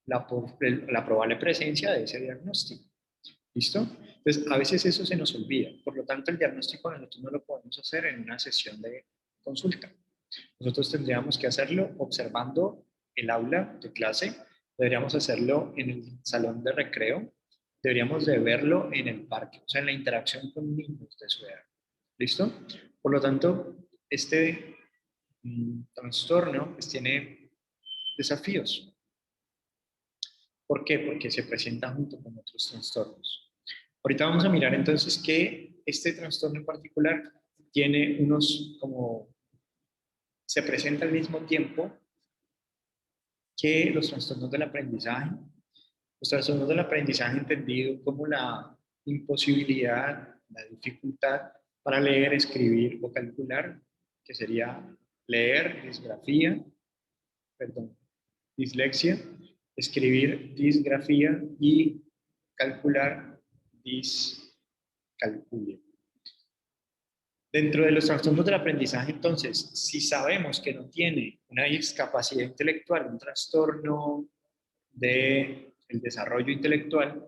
la probable presencia de ese diagnóstico. ¿Listo? Entonces, a veces eso se nos olvida. Por lo tanto, el diagnóstico nosotros no lo podemos hacer en una sesión de consulta. Nosotros tendríamos que hacerlo observando el aula de clase, deberíamos hacerlo en el salón de recreo, deberíamos de verlo en el parque, o sea, en la interacción con niños de su edad. ¿Listo? Por lo tanto, este trastorno pues, tiene desafíos. ¿Por qué? Porque se presenta junto con otros trastornos. Ahorita vamos a mirar entonces que este trastorno en particular tiene unos como se presenta al mismo tiempo que los trastornos del aprendizaje. Los trastornos del aprendizaje entendido como la imposibilidad, la dificultad para leer, escribir o calcular, que sería leer, dislexia, escribir disgrafía y calcular discalculia. Dentro de los trastornos del aprendizaje, entonces, si sabemos que no tiene una discapacidad intelectual, un trastorno del desarrollo intelectual,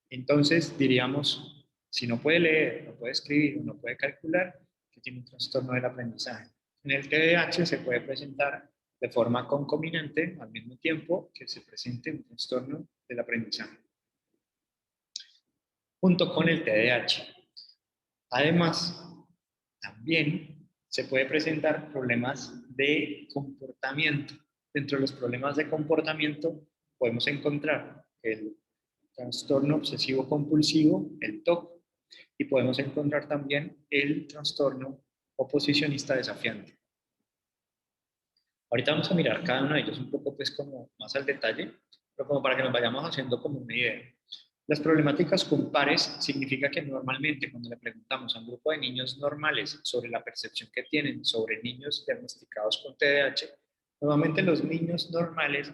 entonces diríamos, si no puede leer, no puede escribir o no puede calcular, que tiene un trastorno del aprendizaje. En el TDAH se puede presentar de forma concomitante al mismo tiempo que se presente un trastorno del aprendizaje, junto con el TDAH. Además, también se puede presentar problemas de comportamiento. Dentro de los problemas de comportamiento podemos encontrar el trastorno obsesivo compulsivo, el TOC, y podemos encontrar también el trastorno oposicionista desafiante. Ahorita vamos a mirar cada uno de ellos un poco pues como más al detalle, pero como para que nos vayamos haciendo como una idea. Las problemáticas con pares significa que normalmente cuando le preguntamos a un grupo de niños normales sobre la percepción que tienen sobre niños diagnosticados con TDAH, normalmente los niños normales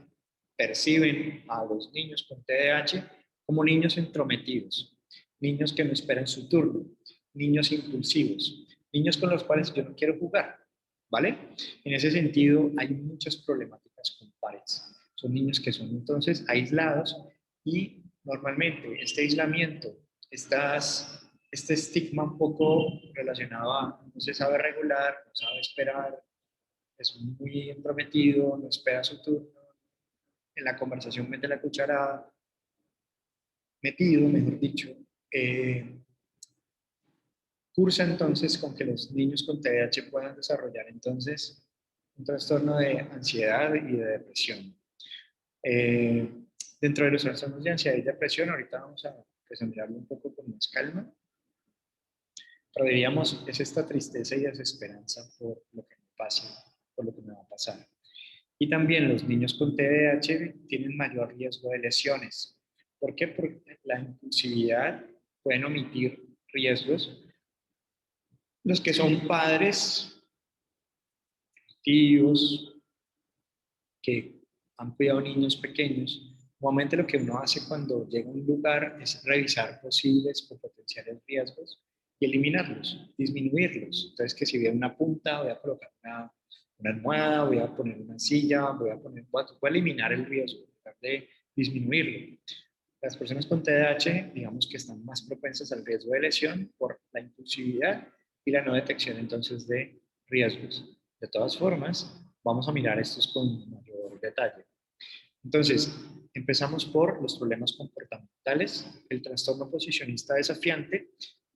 perciben a los niños con TDAH como niños entrometidos, niños que no esperan su turno, niños impulsivos, niños con los cuales yo no quiero jugar, ¿vale? En ese sentido hay muchas problemáticas con pares. Son niños que son entonces aislados y normalmente este aislamiento, este estigma un poco relacionado a no se sabe regular, no sabe esperar, es muy entrometido, no espera su turno, en la conversación mete la cuchara, metido, mejor dicho, cursa entonces con que los niños con TDAH puedan desarrollar entonces un trastorno de ansiedad y de depresión. Eh, Dentro de los trastornos de ansiedad y depresión, ahorita vamos a pues, mirarlo un poco con más calma, pero diríamos, es esta tristeza y desesperanza por lo que me pasa, por lo que me va a pasar. Y también los niños con TDAH tienen mayor riesgo de lesiones. ¿Por qué? Porque la impulsividad pueden omitir riesgos. Los que son padres, tíos, que han cuidado niños pequeños, normalmente lo que uno hace cuando llega a un lugar es revisar posibles o potenciales riesgos y eliminarlos, disminuirlos. Entonces, que si veo una punta, voy a colocar una almohada, voy a poner una silla, voy a eliminar el riesgo, tratar de disminuirlo. Las personas con TDAH, digamos que están más propensas al riesgo de lesión por la impulsividad y la no detección entonces de riesgos. De todas formas, vamos a mirar estos con mayor detalle. Entonces, empezamos por los problemas comportamentales. El trastorno posicionista desafiante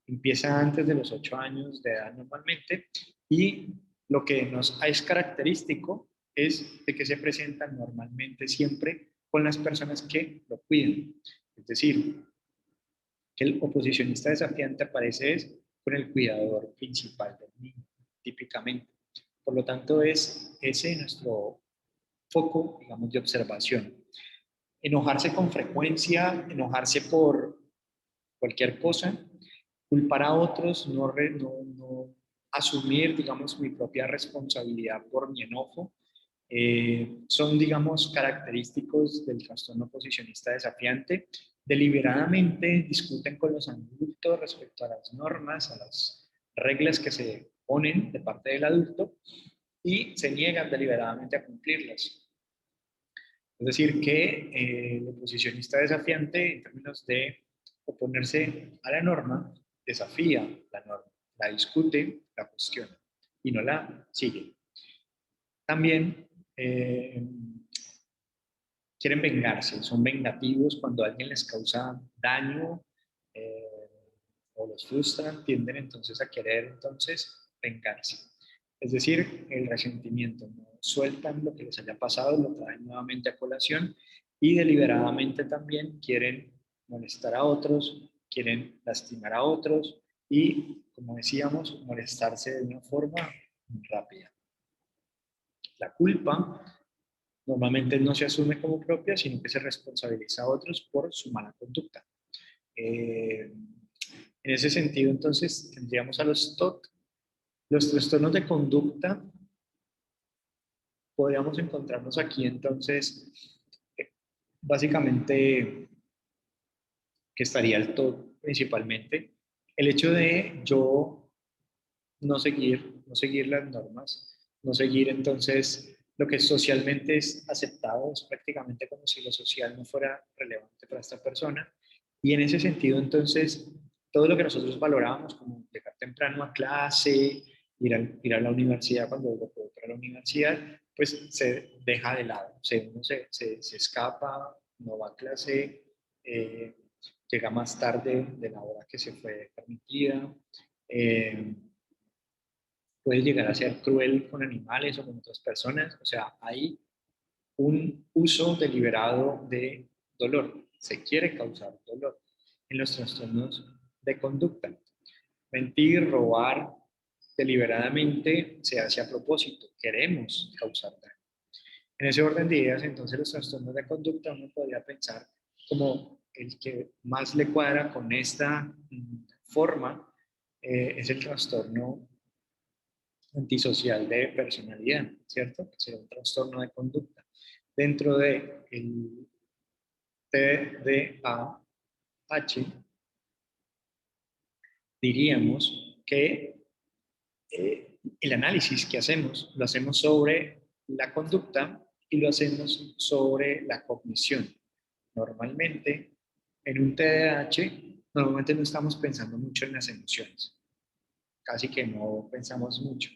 empieza antes de los 8 años de edad normalmente y lo que nos es característico es de que se presenta normalmente siempre con las personas que lo cuidan. Es decir, que el oposicionista desafiante aparece es con el cuidador principal del niño, típicamente. Por lo tanto, es ese nuestro foco, digamos, de observación. Enojarse con frecuencia, enojarse por cualquier cosa, culpar a otros, no asumir, digamos, mi propia responsabilidad por mi enojo, son, digamos, característicos del trastorno oposicionista desafiante. Deliberadamente discuten con los adultos respecto a las normas, a las reglas que se ponen de parte del adulto y se niegan deliberadamente a cumplirlas. Es decir, que el oposicionista desafiante, en términos de oponerse a la norma, desafía la norma, la discute, la cuestiona y no la sigue. También quieren vengarse, son vengativos cuando alguien les causa daño eh, o los frustran, tienden entonces a querer entonces vengarse. Es decir, el resentimiento, no sueltan lo que les haya pasado, lo traen nuevamente a colación y deliberadamente también quieren molestar a otros, quieren lastimar a otros y, como decíamos, molestarse de una forma rápida. La culpa normalmente no se asume como propia, sino que se responsabiliza a otros por su mala conducta. En ese sentido, entonces, tendríamos a los TOC. Los trastornos de conducta, podríamos encontrarnos aquí, entonces, básicamente, que estaría el TOC principalmente. El hecho de yo no seguir las normas, no seguir entonces lo que socialmente es aceptado, es prácticamente como si lo social no fuera relevante para esta persona. Y en ese sentido, entonces, todo lo que nosotros valorábamos, como llegar temprano a clase, ir a la universidad cuando uno puede ir a la universidad, pues se deja de lado, uno se escapa, no va a clase, eh, llega más tarde de la hora que se fue permitida. Eh, Puede llegar a ser cruel con animales o con otras personas, o sea, hay un uso deliberado de dolor, se quiere causar dolor en los trastornos de conducta. Mentir, robar deliberadamente se hace a propósito, queremos causar daño. En ese orden de ideas, entonces los trastornos de conducta uno podría pensar como el que más le cuadra con esta forma es el trastorno antisocial de personalidad, ¿cierto? Que será un trastorno de conducta. Dentro de el TDAH, diríamos que el análisis que hacemos lo hacemos sobre la conducta y lo hacemos sobre la cognición. Normalmente, en un TDAH, normalmente no estamos pensando mucho en las emociones, casi que no pensamos mucho,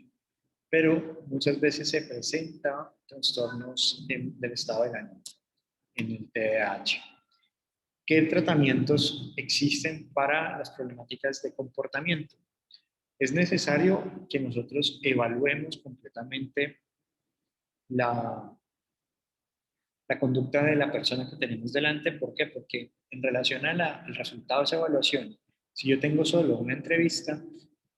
pero muchas veces se presenta trastornos del estado del ánimo en el TDAH. ¿Qué tratamientos existen para las problemáticas de comportamiento? Es necesario que nosotros evaluemos completamente la, la conducta de la persona que tenemos delante. ¿Por qué? Porque en relación al resultado de esa evaluación, si yo tengo solo una entrevista,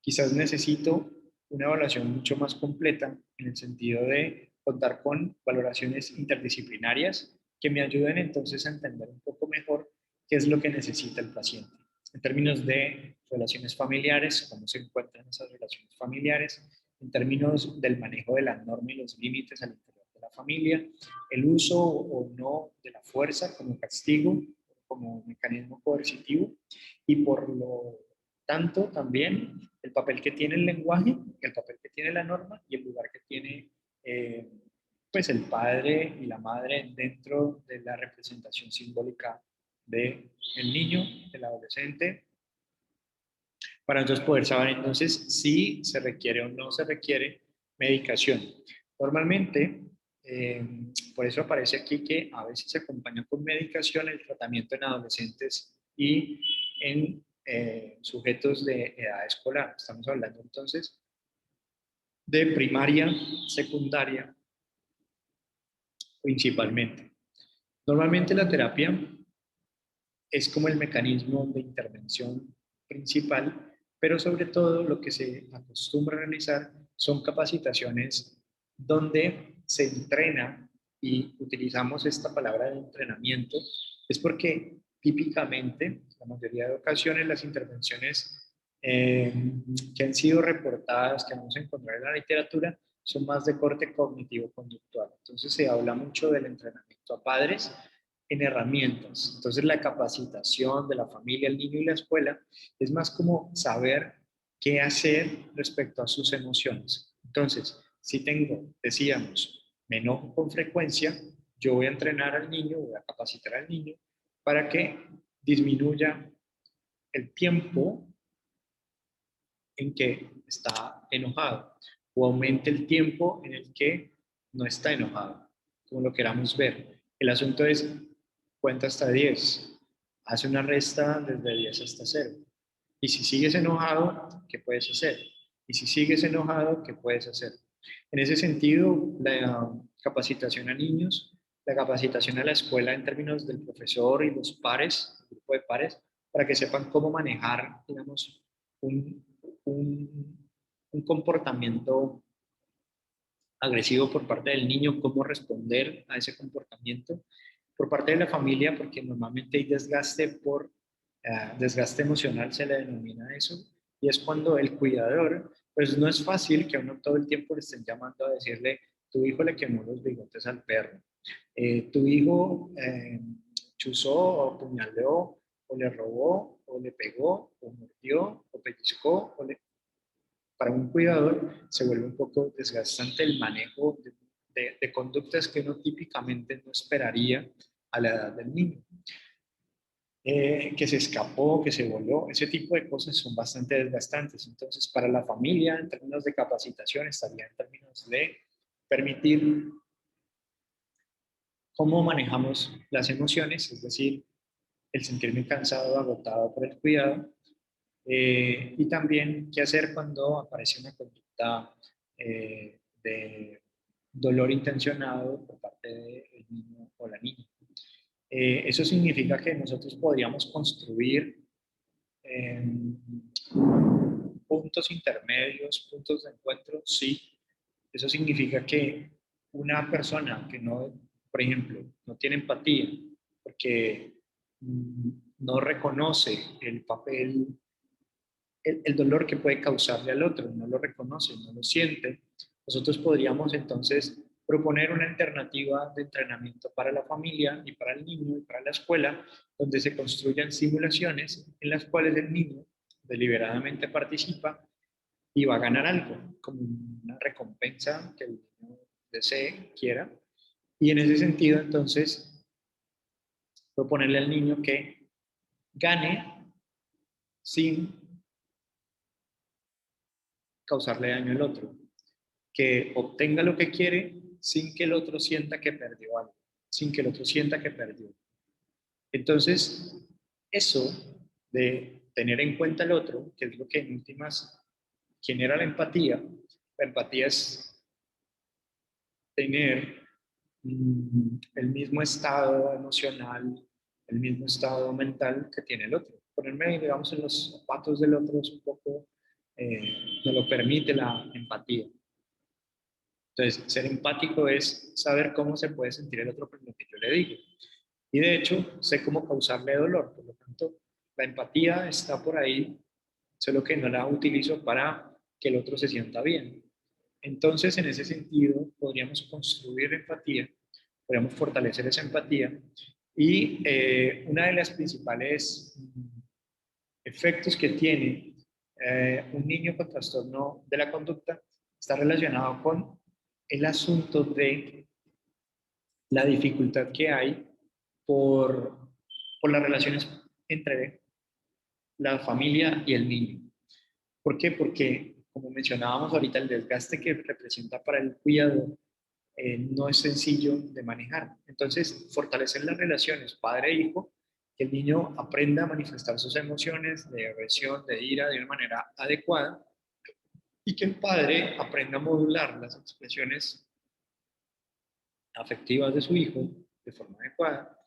quizás necesito una evaluación mucho más completa en el sentido de contar con valoraciones interdisciplinarias que me ayuden entonces a entender un poco mejor qué es lo que necesita el paciente. En términos de relaciones familiares, cómo se encuentran esas relaciones familiares, en términos del manejo de la norma y los límites al interior de la familia, el uso o no de la fuerza como castigo, como mecanismo coercitivo, y por lo tanto también el papel que tiene el lenguaje, el papel que tiene la norma y el lugar que tiene pues el padre y la madre dentro de la representación simbólica del niño, del adolescente, para entonces poder saber entonces si se requiere o no se requiere medicación. Normalmente, por eso aparece aquí que a veces se acompaña con medicación el tratamiento en adolescentes y en sujetos de edad escolar. Estamos hablando entonces de primaria, secundaria, principalmente. Normalmente la terapia es como el mecanismo de intervención principal, pero sobre todo lo que se acostumbra a realizar son capacitaciones donde se entrena, y utilizamos esta palabra de entrenamiento, es porque típicamente, la mayoría de ocasiones, las intervenciones que han sido reportadas, que vamos a encontrar en la literatura, son más de corte cognitivo-conductual. Entonces se habla mucho del entrenamiento a padres en herramientas. Entonces la capacitación de la familia, el niño y la escuela es más como saber qué hacer respecto a sus emociones. Entonces, Si tengo, decíamos, me enojo con frecuencia, yo voy a entrenar al niño, voy a capacitar al niño para que disminuya el tiempo en que está enojado o aumente el tiempo en el que no está enojado, como lo queramos ver. El asunto es, cuenta hasta 10, hace una resta desde 10 hasta 0. Y si sigues enojado, ¿qué puedes hacer? Y si sigues enojado, ¿qué puedes hacer? En ese sentido, la capacitación a niños, la capacitación a la escuela en términos del profesor y los pares, el grupo de pares, para que sepan cómo manejar, digamos, un, un, un comportamiento agresivo por parte del niño, cómo responder a ese comportamiento por parte de la familia, porque normalmente hay desgaste por desgaste emocional, se le denomina eso, y es cuando el cuidador, pues no es fácil que a uno todo el tiempo le estén llamando a decirle, tu hijo le quemó los bigotes al perro, tu hijo chuzó o apuñaleó o le robó o le pegó o mordió o pellizcó o le para un cuidador se vuelve un poco desgastante el manejo de conductas que uno típicamente no esperaría a la edad del niño. Que se escapó, que se voló, ese tipo de cosas son bastante desgastantes. Entonces, para la familia, en términos de capacitación, estaría en términos de permitir cómo manejamos las emociones, es decir, el sentirme cansado, agotado por el cuidado, y también qué hacer cuando aparece una conducta de dolor intencionado por parte del niño o la niña. Eso significa que nosotros podríamos construir eh, puntos intermedios, puntos de encuentro, sí. Eso significa que una persona que no, por ejemplo, no tiene empatía, porque no reconoce el papel el dolor que puede causarle al otro, no lo reconoce, no lo siente, nosotros podríamos entonces proponer una alternativa de entrenamiento para la familia y para el niño y para la escuela, donde se construyan simulaciones en las cuales el niño deliberadamente participa y va a ganar algo, como una recompensa que el niño desee, quiera. Y en ese sentido, entonces, proponerle al niño que gane sin causarle daño al otro, que obtenga lo que quiere sin que el otro sienta que perdió algo, sin que el otro sienta que perdió. Entonces, eso de tener en cuenta al otro, que es lo que en últimas genera la empatía es tener el mismo estado emocional, el mismo estado mental que tiene el otro. Ponerme, digamos, en los zapatos del otro es un poco, me lo permite la empatía. Entonces, ser empático es saber cómo se puede sentir el otro por lo que yo le digo. Y de hecho, sé cómo causarle dolor. Por lo tanto, la empatía está por ahí, solo que no la utilizo para que el otro se sienta bien. Entonces, en ese sentido, podríamos construir empatía, podríamos fortalecer esa empatía. Y una de las principales efectos que tiene un niño con trastorno de la conducta está relacionado con el asunto de la dificultad que hay por, por las relaciones entre la familia y el niño. ¿Por qué? Porque, como mencionábamos ahorita, el desgaste que representa para el cuidador no es sencillo de manejar. Entonces, fortalecer las relaciones padre-hijo, que el niño aprenda a manifestar sus emociones de aversión, de ira, de una manera adecuada, y que el padre aprenda a modular las expresiones afectivas de su hijo de forma adecuada,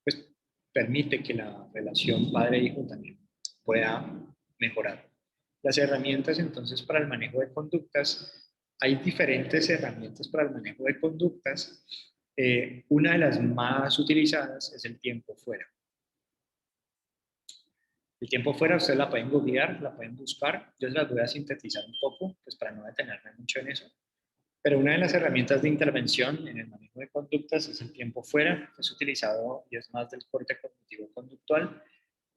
pues permite que la relación padre-hijo también pueda mejorar. Las herramientas entonces para el manejo de conductas, hay diferentes herramientas para el manejo de conductas. Una de las más utilizadas es el tiempo fuera. El tiempo fuera ustedes la pueden googlear, la pueden buscar. Yo se las voy a sintetizar un poco, pues para no detenerme mucho en eso. Pero una de las herramientas de intervención en el manejo de conductas es el tiempo fuera, es utilizado y es más del corte cognitivo-conductual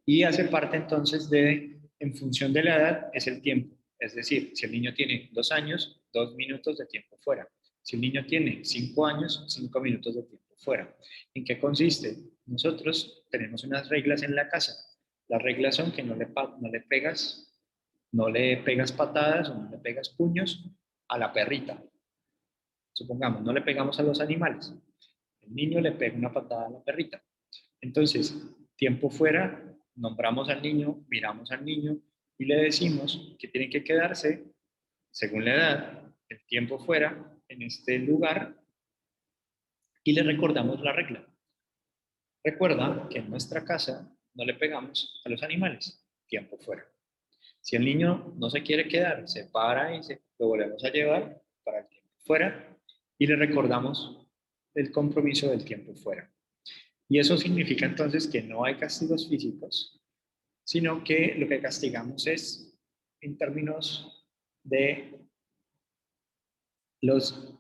y hace parte entonces de, en función de la edad, es el tiempo. Es decir, si el niño tiene 2 años, 2 minutos de tiempo fuera. Si el niño tiene 5 años, 5 minutos de tiempo fuera. ¿En qué consiste? Nosotros tenemos unas reglas en la casa. Las reglas son que no le pegas patadas o no le pegas puños a la perrita. Supongamos, no le pegamos a los animales. El niño le pega una patada a la perrita. Entonces, tiempo fuera, nombramos al niño, miramos al niño y le decimos que tiene que quedarse, según la edad, el tiempo fuera en este lugar y le recordamos la regla. Recuerda que en nuestra casa no le pegamos a los animales, tiempo fuera. Si el niño no se quiere quedar, se para y lo volvemos a llevar para el tiempo fuera y le recordamos el compromiso del tiempo fuera. Y eso significa entonces que no hay castigos físicos, sino que lo que castigamos es en términos de los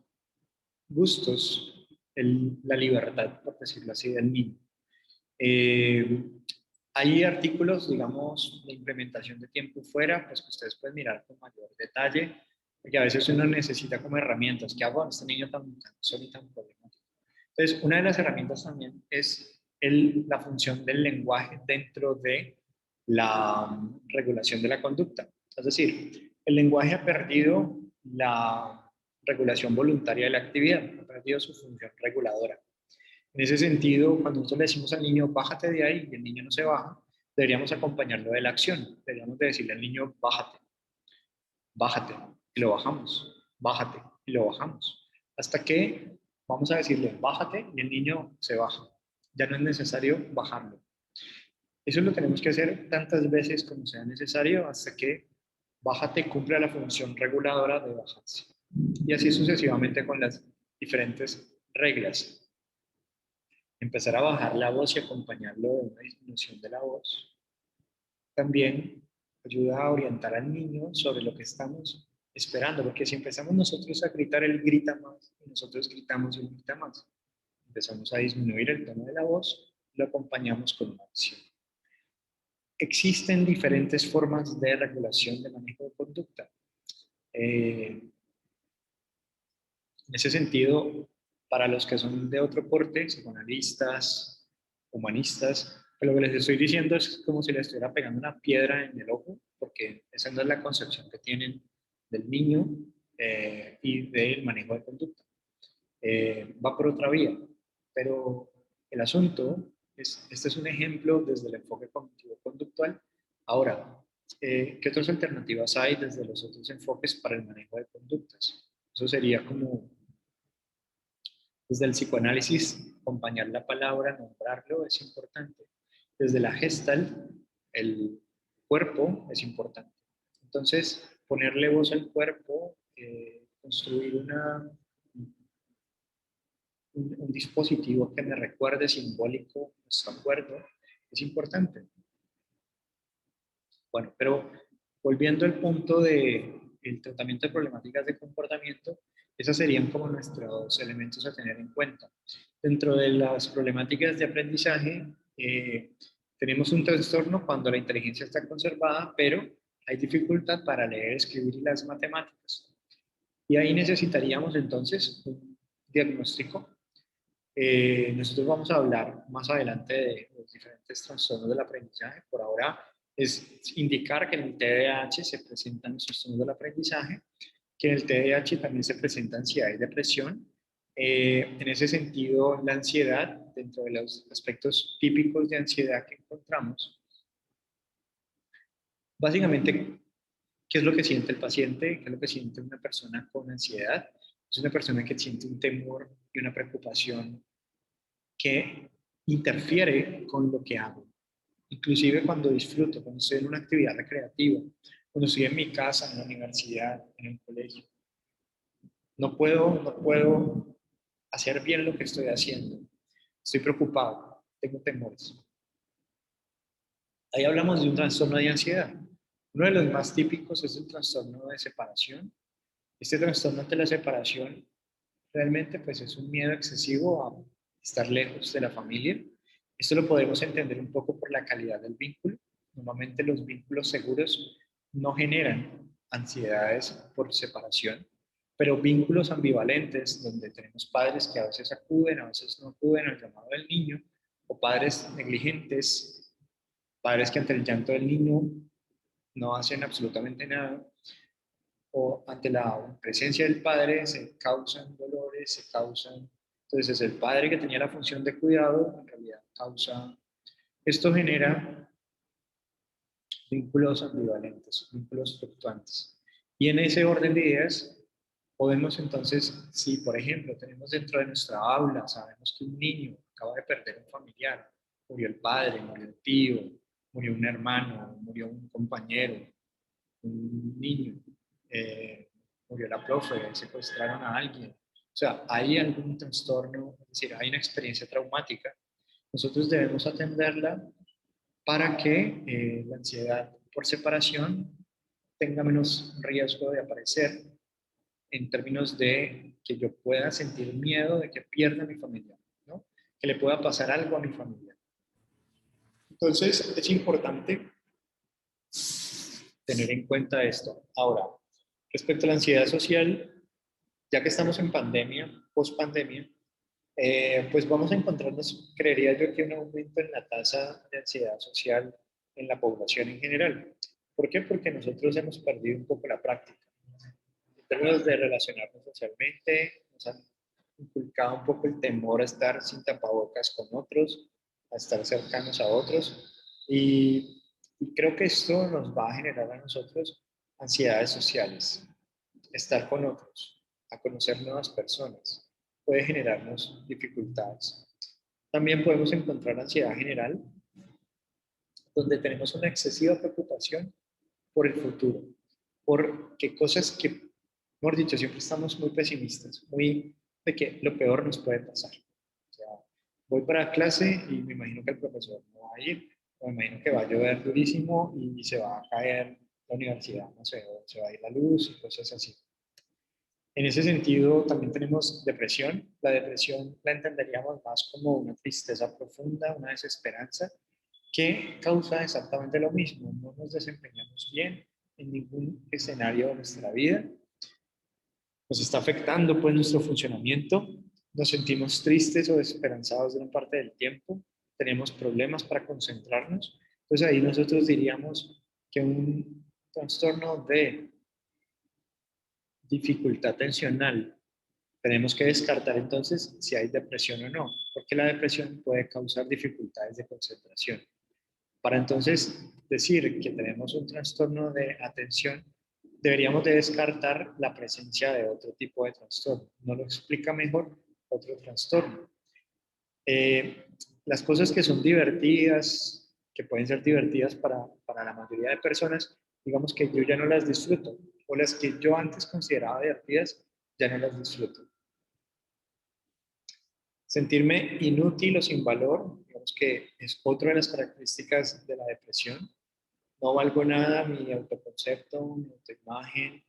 gustos, la libertad, por decirlo así, del niño. Eh, Hay artículos, digamos, de implementación de tiempo fuera, pues que ustedes pueden mirar con mayor detalle, porque a veces uno necesita como herramientas. ¿Qué hago con este niño tan cansón y tan problemático? Entonces, una de las herramientas también es la función del lenguaje dentro de la regulación de la conducta. Es decir, el lenguaje ha perdido la regulación voluntaria de la actividad, ha perdido su función reguladora. En ese sentido, cuando nosotros le decimos al niño, bájate de ahí, y el niño no se baja, deberíamos acompañarlo de la acción. Deberíamos de decirle al niño, bájate, bájate, y lo bajamos, bájate, y lo bajamos. Hasta que vamos a decirle, bájate, y el niño se baja. Ya no es necesario bajarlo. Eso lo tenemos que hacer tantas veces como sea necesario hasta que bájate cumpla la función reguladora de bajarse. Y así sucesivamente con las diferentes reglas. Empezar a bajar la voz y acompañarlo de una disminución de la voz también ayuda a orientar al niño sobre lo que estamos esperando, porque si empezamos nosotros a gritar, él grita más, y nosotros gritamos y él grita más. Empezamos a disminuir el tono de la voz, lo acompañamos con una acción. Existen diferentes formas de regulación de manejo de conducta. En ese sentido, para los que son de otro corte, psicoanalistas, humanistas, lo que les estoy diciendo es como si les estuviera pegando una piedra en el ojo, porque esa no es la concepción que tienen del niño y del manejo de conducta. Va por otra vía, pero el asunto es, este es un ejemplo desde el enfoque cognitivo-conductual. Ahora, ¿qué otras alternativas hay desde los otros enfoques para el manejo de conductas? Eso sería como, desde el psicoanálisis, acompañar la palabra, nombrarlo es importante. Desde la Gestalt, el cuerpo es importante. Entonces, ponerle voz al cuerpo, construir un dispositivo que me recuerde simbólico nuestro acuerdo, es importante. Bueno, pero volviendo al punto del tratamiento de problemáticas de comportamiento, esos serían como nuestros elementos a tener en cuenta. Dentro de las problemáticas de aprendizaje, tenemos un trastorno cuando la inteligencia está conservada, pero hay dificultad para leer, escribir y las matemáticas. Y ahí necesitaríamos entonces un diagnóstico. Nosotros vamos a hablar más adelante de los diferentes trastornos del aprendizaje. Por ahora es indicar que en el TDAH se presentan los trastornos del aprendizaje, que en el TDAH también se presenta ansiedad y depresión. En ese sentido, la ansiedad, dentro de los aspectos típicos de ansiedad que encontramos, básicamente, ¿qué es lo que siente el paciente? ¿Qué es lo que siente una persona con ansiedad? Es una persona que siente un temor y una preocupación que interfiere con lo que hago. Inclusive cuando disfruto, cuando estoy en una actividad recreativa, cuando estoy en mi casa, en la universidad, en el colegio. No puedo hacer bien lo que estoy haciendo. Estoy preocupado, tengo temores. Ahí hablamos de un trastorno de ansiedad. Uno de los más típicos es el trastorno de separación. Este trastorno de la separación realmente pues es un miedo excesivo a estar lejos de la familia. Esto lo podemos entender un poco por la calidad del vínculo. Normalmente los vínculos seguros no generan ansiedades por separación, pero vínculos ambivalentes donde tenemos padres que a veces acuden, a veces no acuden al llamado del niño, o padres negligentes, padres que ante el llanto del niño no hacen absolutamente nada, o ante la presencia del padre se causan dolores, se causan... Entonces el padre que tenía la función de cuidado en realidad causa... Esto genera vínculos ambivalentes, vínculos fluctuantes. Y en ese orden de ideas podemos entonces, si por ejemplo tenemos dentro de nuestra aula, sabemos que un niño acaba de perder un familiar, murió el padre, murió el tío, murió un hermano, murió un compañero, un niño, murió la profe, secuestraron a alguien. O sea, hay algún trastorno, es decir, hay una experiencia traumática. Nosotros debemos atenderla para que la ansiedad por separación tenga menos riesgo de aparecer en términos de que yo pueda sentir miedo de que pierda a mi familia, ¿no? Que le pueda pasar algo a mi familia. Entonces, es importante tener en cuenta esto. Ahora, respecto a la ansiedad social, ya que estamos en pandemia, post-pandemia, pues vamos a encontrarnos, creería yo, que un aumento en la tasa de ansiedad social en la población en general. ¿Por qué? Porque nosotros hemos perdido un poco la práctica. En términos de relacionarnos socialmente, nos han inculcado un poco el temor a estar sin tapabocas con otros, a estar cercanos a otros. Y creo que esto nos va a generar a nosotros ansiedades sociales. Estar con otros, a conocer nuevas personas, puede generarnos dificultades. También podemos encontrar ansiedad general, donde tenemos una excesiva preocupación por el futuro, por qué cosas que, mejor dicho, siempre estamos muy pesimistas, muy de que lo peor nos puede pasar. O sea, voy para clase y me imagino que el profesor no va a ir, o me imagino que va a llover durísimo y se va a caer la universidad, no sé, o se va a ir la luz y cosas así. En ese sentido, también tenemos depresión. La depresión la entenderíamos más como una tristeza profunda, una desesperanza, que causa exactamente lo mismo. No nos desempeñamos bien en ningún escenario de nuestra vida. Nos está afectando pues nuestro funcionamiento. Nos sentimos tristes o desesperanzados de una parte del tiempo. Tenemos problemas para concentrarnos. Entonces ahí nosotros diríamos que un trastorno de dificultad atencional. Tenemos que descartar entonces si hay depresión o no, porque la depresión puede causar dificultades de concentración. Para entonces decir que tenemos un trastorno de atención, deberíamos de descartar la presencia de otro tipo de trastorno. ¿No lo explica mejor otro trastorno? Eh, las cosas que son divertidas, que pueden ser divertidas para la mayoría de personas, digamos que yo ya no las disfruto, o las que yo antes consideraba divertidas, ya no las disfruto. Sentirme inútil o sin valor, digamos que es otra de las características de la depresión. No valgo nada, mi autoconcepto, mi autoimagen,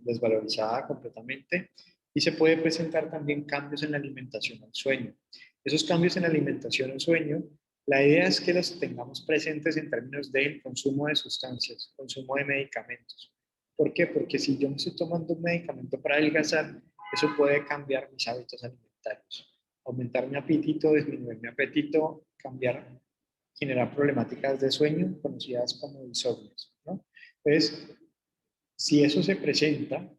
desvalorizada completamente. Y se puede presentar también cambios en la alimentación o el sueño. Esos cambios en la alimentación o el sueño, la idea es que los tengamos presentes en términos del consumo de sustancias, consumo de medicamentos. ¿Por qué? Porque si yo me estoy tomando un medicamento para adelgazar, eso puede cambiar mis hábitos alimentarios, aumentar mi apetito, disminuir mi apetito, cambiar, generar problemáticas de sueño conocidas como insomnios, ¿no? Entonces, si eso se presenta,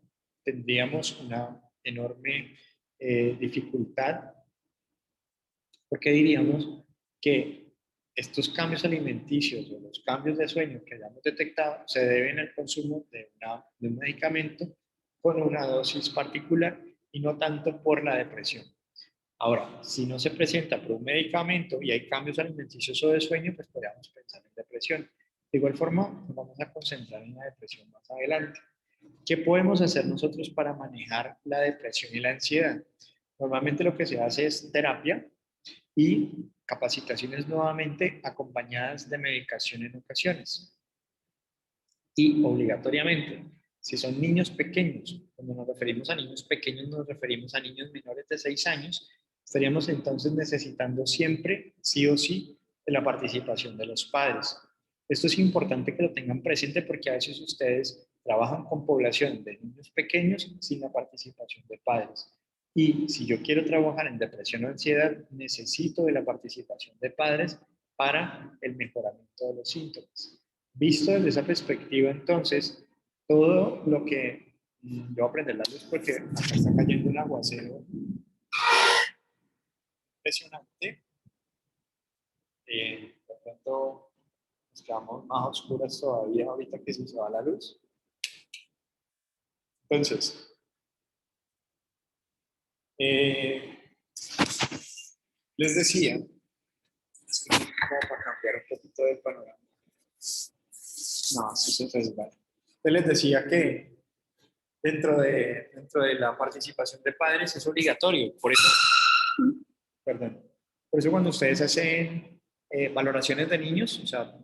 tendríamos una enorme dificultad porque diríamos que estos cambios alimenticios o los cambios de sueño que hayamos detectado se deben al consumo de un medicamento con una dosis particular y no tanto por la depresión. Ahora, si no se presenta por un medicamento y hay cambios alimenticios o de sueño, pues podríamos pensar en depresión. De igual forma, nos vamos a concentrar en la depresión más adelante. ¿Qué podemos hacer nosotros para manejar la depresión y la ansiedad? Normalmente lo que se hace es terapia y capacitaciones nuevamente acompañadas de medicación en ocasiones. Y obligatoriamente, si son niños pequeños, cuando nos referimos a niños pequeños nos referimos a niños menores de 6 años, estaríamos entonces necesitando siempre, sí o sí, de la participación de los padres. Esto es importante que lo tengan presente porque a veces ustedes trabajan con población de niños pequeños sin la participación de padres. Y si yo quiero trabajar en depresión o ansiedad, necesito de la participación de padres para el mejoramiento de los síntomas. Visto desde esa perspectiva, entonces, todo lo que yo voy a prender la luz porque acá está cayendo un aguacero impresionante. De pronto nos quedamos más oscuras todavía ahorita que se va la luz. Entonces, les decía, como para cambiar un poquito del panorama. No, eso se resbala. Les decía que dentro de la participación de padres es obligatorio. Por eso, perdón, por eso cuando ustedes hacen valoraciones de niños, o sea,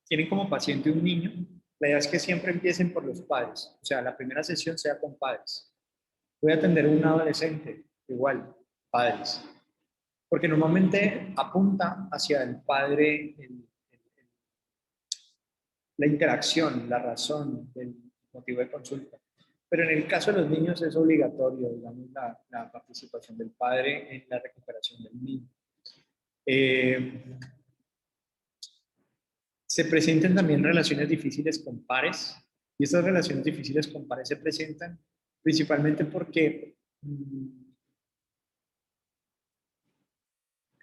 tienen como paciente un niño, la idea es que siempre empiecen por los padres. O sea, la primera sesión sea con padres. Voy a atender a un adolescente, igual, padres. Porque normalmente apunta hacia el padre la interacción, la razón del motivo de consulta. Pero en el caso de los niños es obligatorio, digamos, la participación del padre en la recuperación del niño. Se presentan también relaciones difíciles con pares, y estas relaciones difíciles con pares se presentan principalmente porque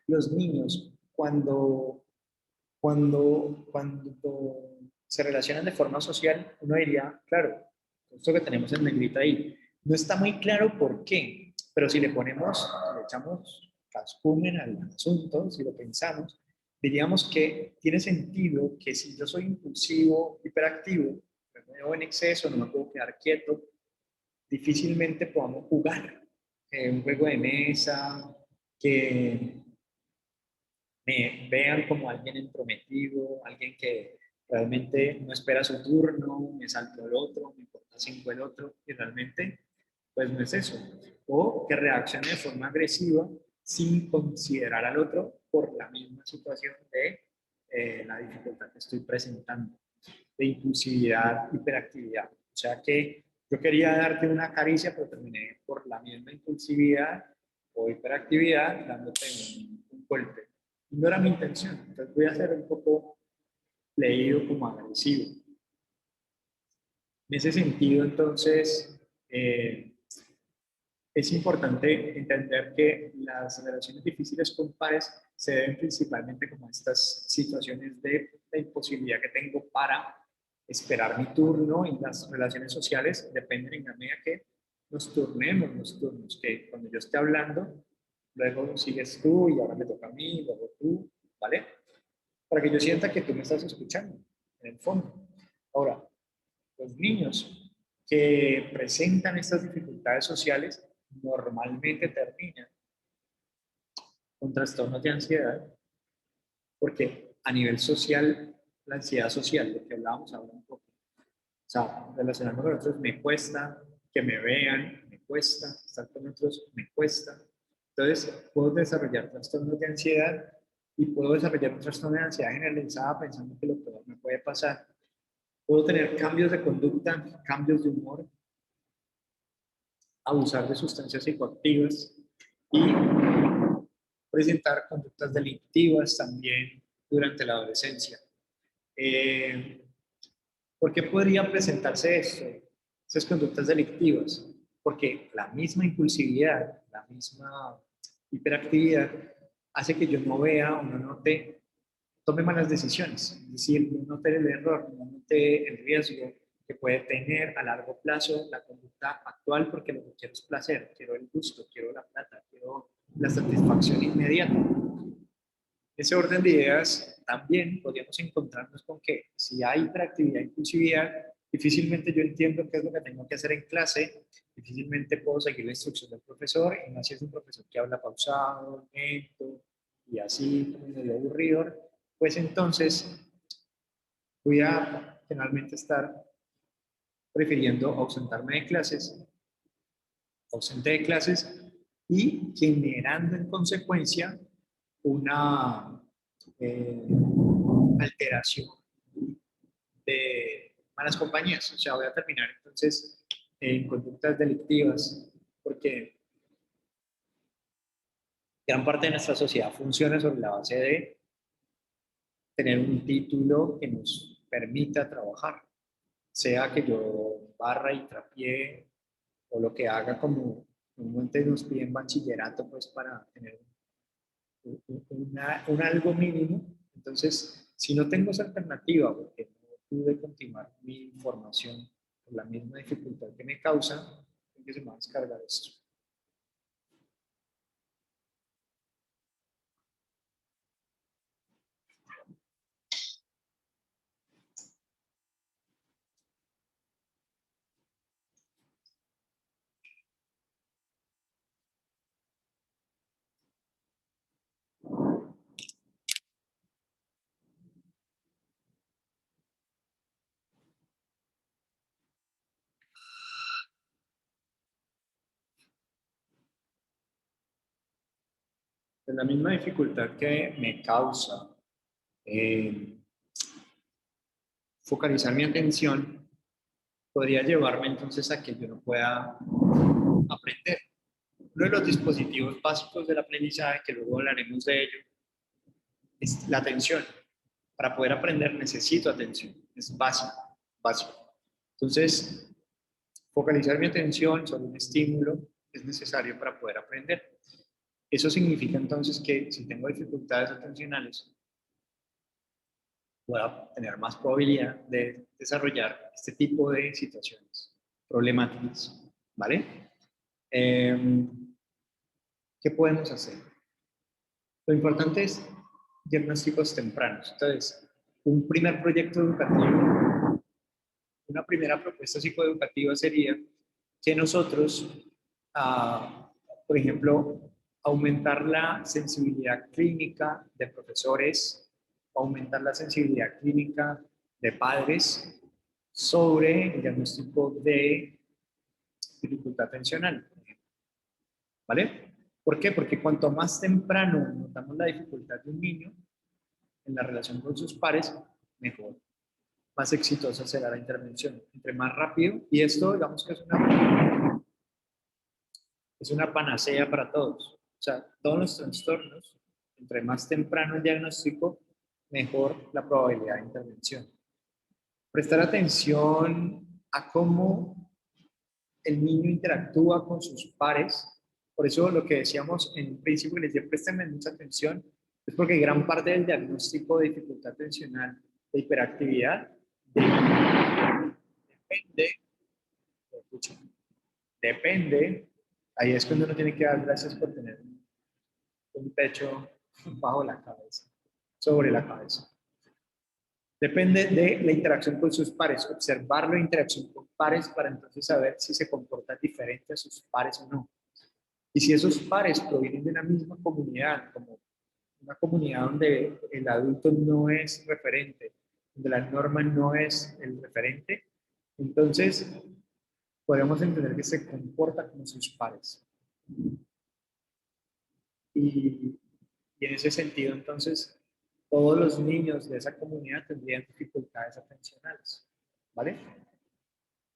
los niños, cuando se relacionan de forma social, uno diría, claro, esto que tenemos en negrita ahí, no está muy claro por qué, pero si le echamos cascumen al asunto, si lo pensamos, diríamos que tiene sentido que si yo soy impulsivo, hiperactivo, me muevo en exceso, no me puedo quedar quieto, difícilmente podamos jugar un juego de mesa, que me vean como alguien entrometido, alguien que realmente no espera su turno, me salto el otro, me importa cinco el otro, y realmente pues no es eso. O que reaccione de forma agresiva sin considerar al otro por la misma situación de la dificultad que estoy presentando, de impulsividad, hiperactividad. O sea que yo quería darte una caricia, pero terminé por la misma impulsividad o hiperactividad dándote un golpe. No era mi intención, entonces voy a ser un poco leído como agresivo. En ese sentido, entonces, es importante entender que las relaciones difíciles con pares se deben principalmente como a estas situaciones de la imposibilidad que tengo para esperar mi turno, y las relaciones sociales dependen en la medida que nos turnemos los turnos, que cuando yo esté hablando, luego sigues tú y ahora me toca a mí, luego tú, ¿vale? Para que yo sienta que tú me estás escuchando, en el fondo. Ahora, los niños que presentan estas dificultades sociales normalmente terminan con trastornos de ansiedad, porque a nivel social, la ansiedad social, de que hablábamos ahora un poco, o sea, relacionarme con otros me cuesta, que me vean, me cuesta, estar con otros me cuesta. Entonces, puedo desarrollar trastornos de ansiedad y puedo desarrollar un trastorno de ansiedad generalizada pensando que lo peor me puede pasar. Puedo tener cambios de conducta, cambios de humor, abusar de sustancias psicoactivas y presentar conductas delictivas también durante la adolescencia. ¿Por qué podría presentarse esto? Esas conductas delictivas. Porque la misma impulsividad, la misma hiperactividad hace que yo no vea o no note, tome malas decisiones. Es decir, no note el error, no note el riesgo que puede tener a largo plazo la conducta actual, porque lo que quiero es placer, quiero el gusto, quiero la plata, quiero la satisfacción inmediata. Ese orden de ideas también podríamos encontrarnos con que si hay hiperactividad e impulsividad, difícilmente yo entiendo qué es lo que tengo que hacer en clase, difícilmente puedo seguir la instrucción del profesor, y más si es un profesor que habla pausado, lento y así como medio aburrido, pues entonces voy a generalmente estar prefiriendo ausentarme de clases, ausente de clases, y generando en consecuencia una alteración de malas compañías. O sea, voy a terminar entonces en conductas delictivas, porque gran parte de nuestra sociedad funciona sobre la base de tener un título que nos permita trabajar, sea que yo barra y trapee o lo que haga, como normalmente nos piden bachillerato pues para tener un algo mínimo. Entonces, si no tengo esa alternativa porque no pude continuar mi formación por la misma dificultad que me causa, que se me va a descargar esto. Es la misma dificultad que me causa eh, focalizar mi atención, podría llevarme entonces a que yo no pueda aprender. Uno de los dispositivos básicos del aprendizaje, que luego hablaremos de ello, es la atención. Para poder aprender necesito atención, es básico, básico. Entonces, focalizar mi atención sobre un estímulo es necesario para poder aprender. Eso significa entonces que si tengo dificultades atencionales, voy a tener más probabilidad de desarrollar este tipo de situaciones problemáticas, ¿vale? ¿Qué podemos hacer? Lo importante es diagnósticos tempranos. Entonces, un primer proyecto educativo, una primera propuesta psicoeducativa sería que nosotros, por ejemplo, aumentar la sensibilidad clínica de profesores, aumentar la sensibilidad clínica de padres sobre el diagnóstico de dificultad atencional, ¿vale? ¿Por qué? Porque cuanto más temprano notamos la dificultad de un niño en la relación con sus pares, mejor, más exitosa será la intervención. Entre más rápido, y esto digamos que es una panacea para todos. O sea, todos los trastornos, entre más temprano el diagnóstico, mejor la probabilidad de intervención. Prestar atención a cómo el niño interactúa con sus pares. Por eso lo que decíamos en un principio, que les dije, préstenme mucha atención, es porque gran parte del diagnóstico de dificultad atencional, de hiperactividad, depende, depende, ahí es cuando uno tiene que dar gracias por tener un techo bajo la cabeza, sobre la cabeza. Depende de la interacción con sus pares, observarlo en interacción con pares para entonces saber si se comporta diferente a sus pares o no. Y si esos pares provienen de una misma comunidad, como una comunidad donde el adulto no es referente, donde la norma no es el referente, entonces podemos entender que se comporta como sus pares. Y en ese sentido, entonces, todos los niños de esa comunidad tendrían dificultades atencionales, ¿vale?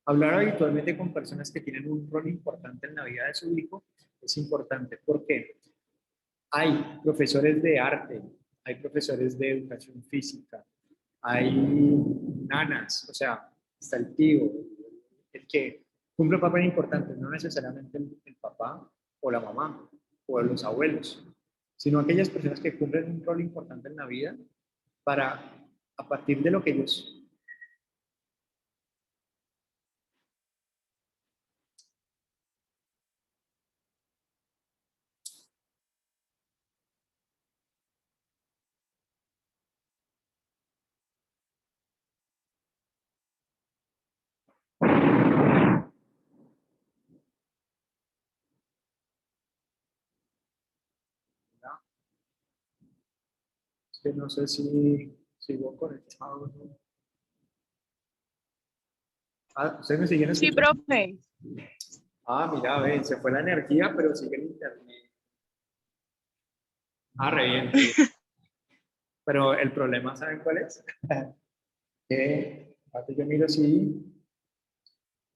Hablar habitualmente con personas que tienen un rol importante en la vida de su hijo es importante. ¿Por qué? Hay profesores de arte, hay profesores de educación física, hay nanas, o sea, está el tío, el que cumple un papel importante, no necesariamente el papá o la mamá o los abuelos, sino aquellas personas que cumplen un rol importante en la vida para, a partir de lo que ellos... ¿verdad? Es que no sé si sigo conectado o no. Ah, ¿ustedes me siguen Sí, escuchando? profe. Ah, mira, ven, se fue la energía, pero sigue el internet. Ah, re bien, re bien. Pero el problema, ¿saben cuál es? Que aparte yo miro si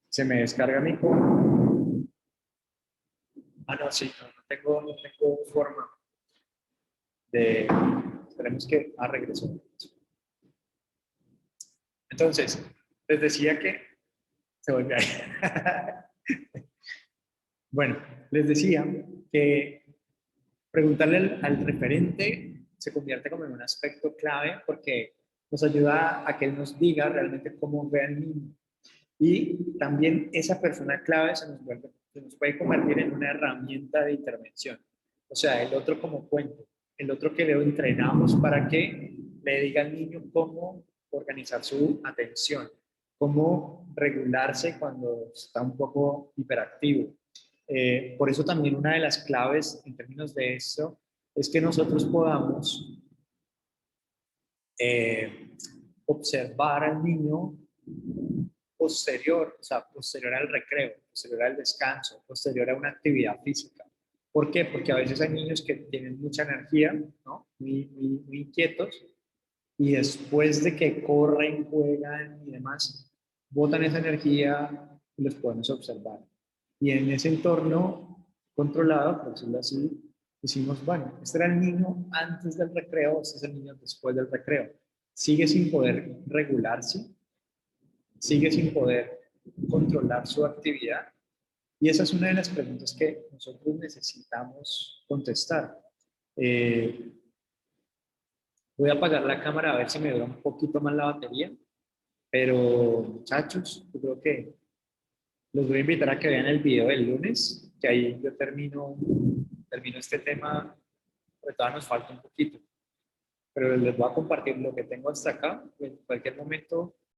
se me descarga mi compu. Ah, no, sí, no tengo forma de... Esperemos que... Ah, regresó. Entonces, les decía que... Se volvió ahí. Bueno, les decía que preguntarle al referente se convierte como en un aspecto clave porque nos ayuda a que él nos diga realmente cómo ve al niño. Y también esa persona clave se nos puede convertir en una herramienta de intervención. O sea, el otro como puente, el otro que le entrenamos para que le diga al niño cómo organizar su atención, cómo regularse cuando está un poco hiperactivo. Por eso también una de las claves en términos de eso es que nosotros podamos eh, observar al niño posterior, o sea, posterior al recreo, posterior al descanso, posterior a una actividad física. ¿Por qué? Porque a veces hay niños que tienen mucha energía, ¿no? Muy inquietos, y después de que corren, juegan y demás, botan esa energía y los podemos observar. Y en ese entorno controlado, por decirlo así, decimos, bueno, este era el niño antes del recreo, este es el niño después del recreo. Sigue sin poder regularse, sigue sin poder controlar su actividad. Y esa es una de las preguntas que nosotros necesitamos contestar. Eh, Voy a apagar la cámara a ver si me dura un poquito más la batería, pero muchachos, yo creo que los voy a invitar a que vean el video del lunes, que ahí yo termino este tema, porque todavía nos falta un poquito, pero les voy a compartir lo que tengo hasta acá. En cualquier momento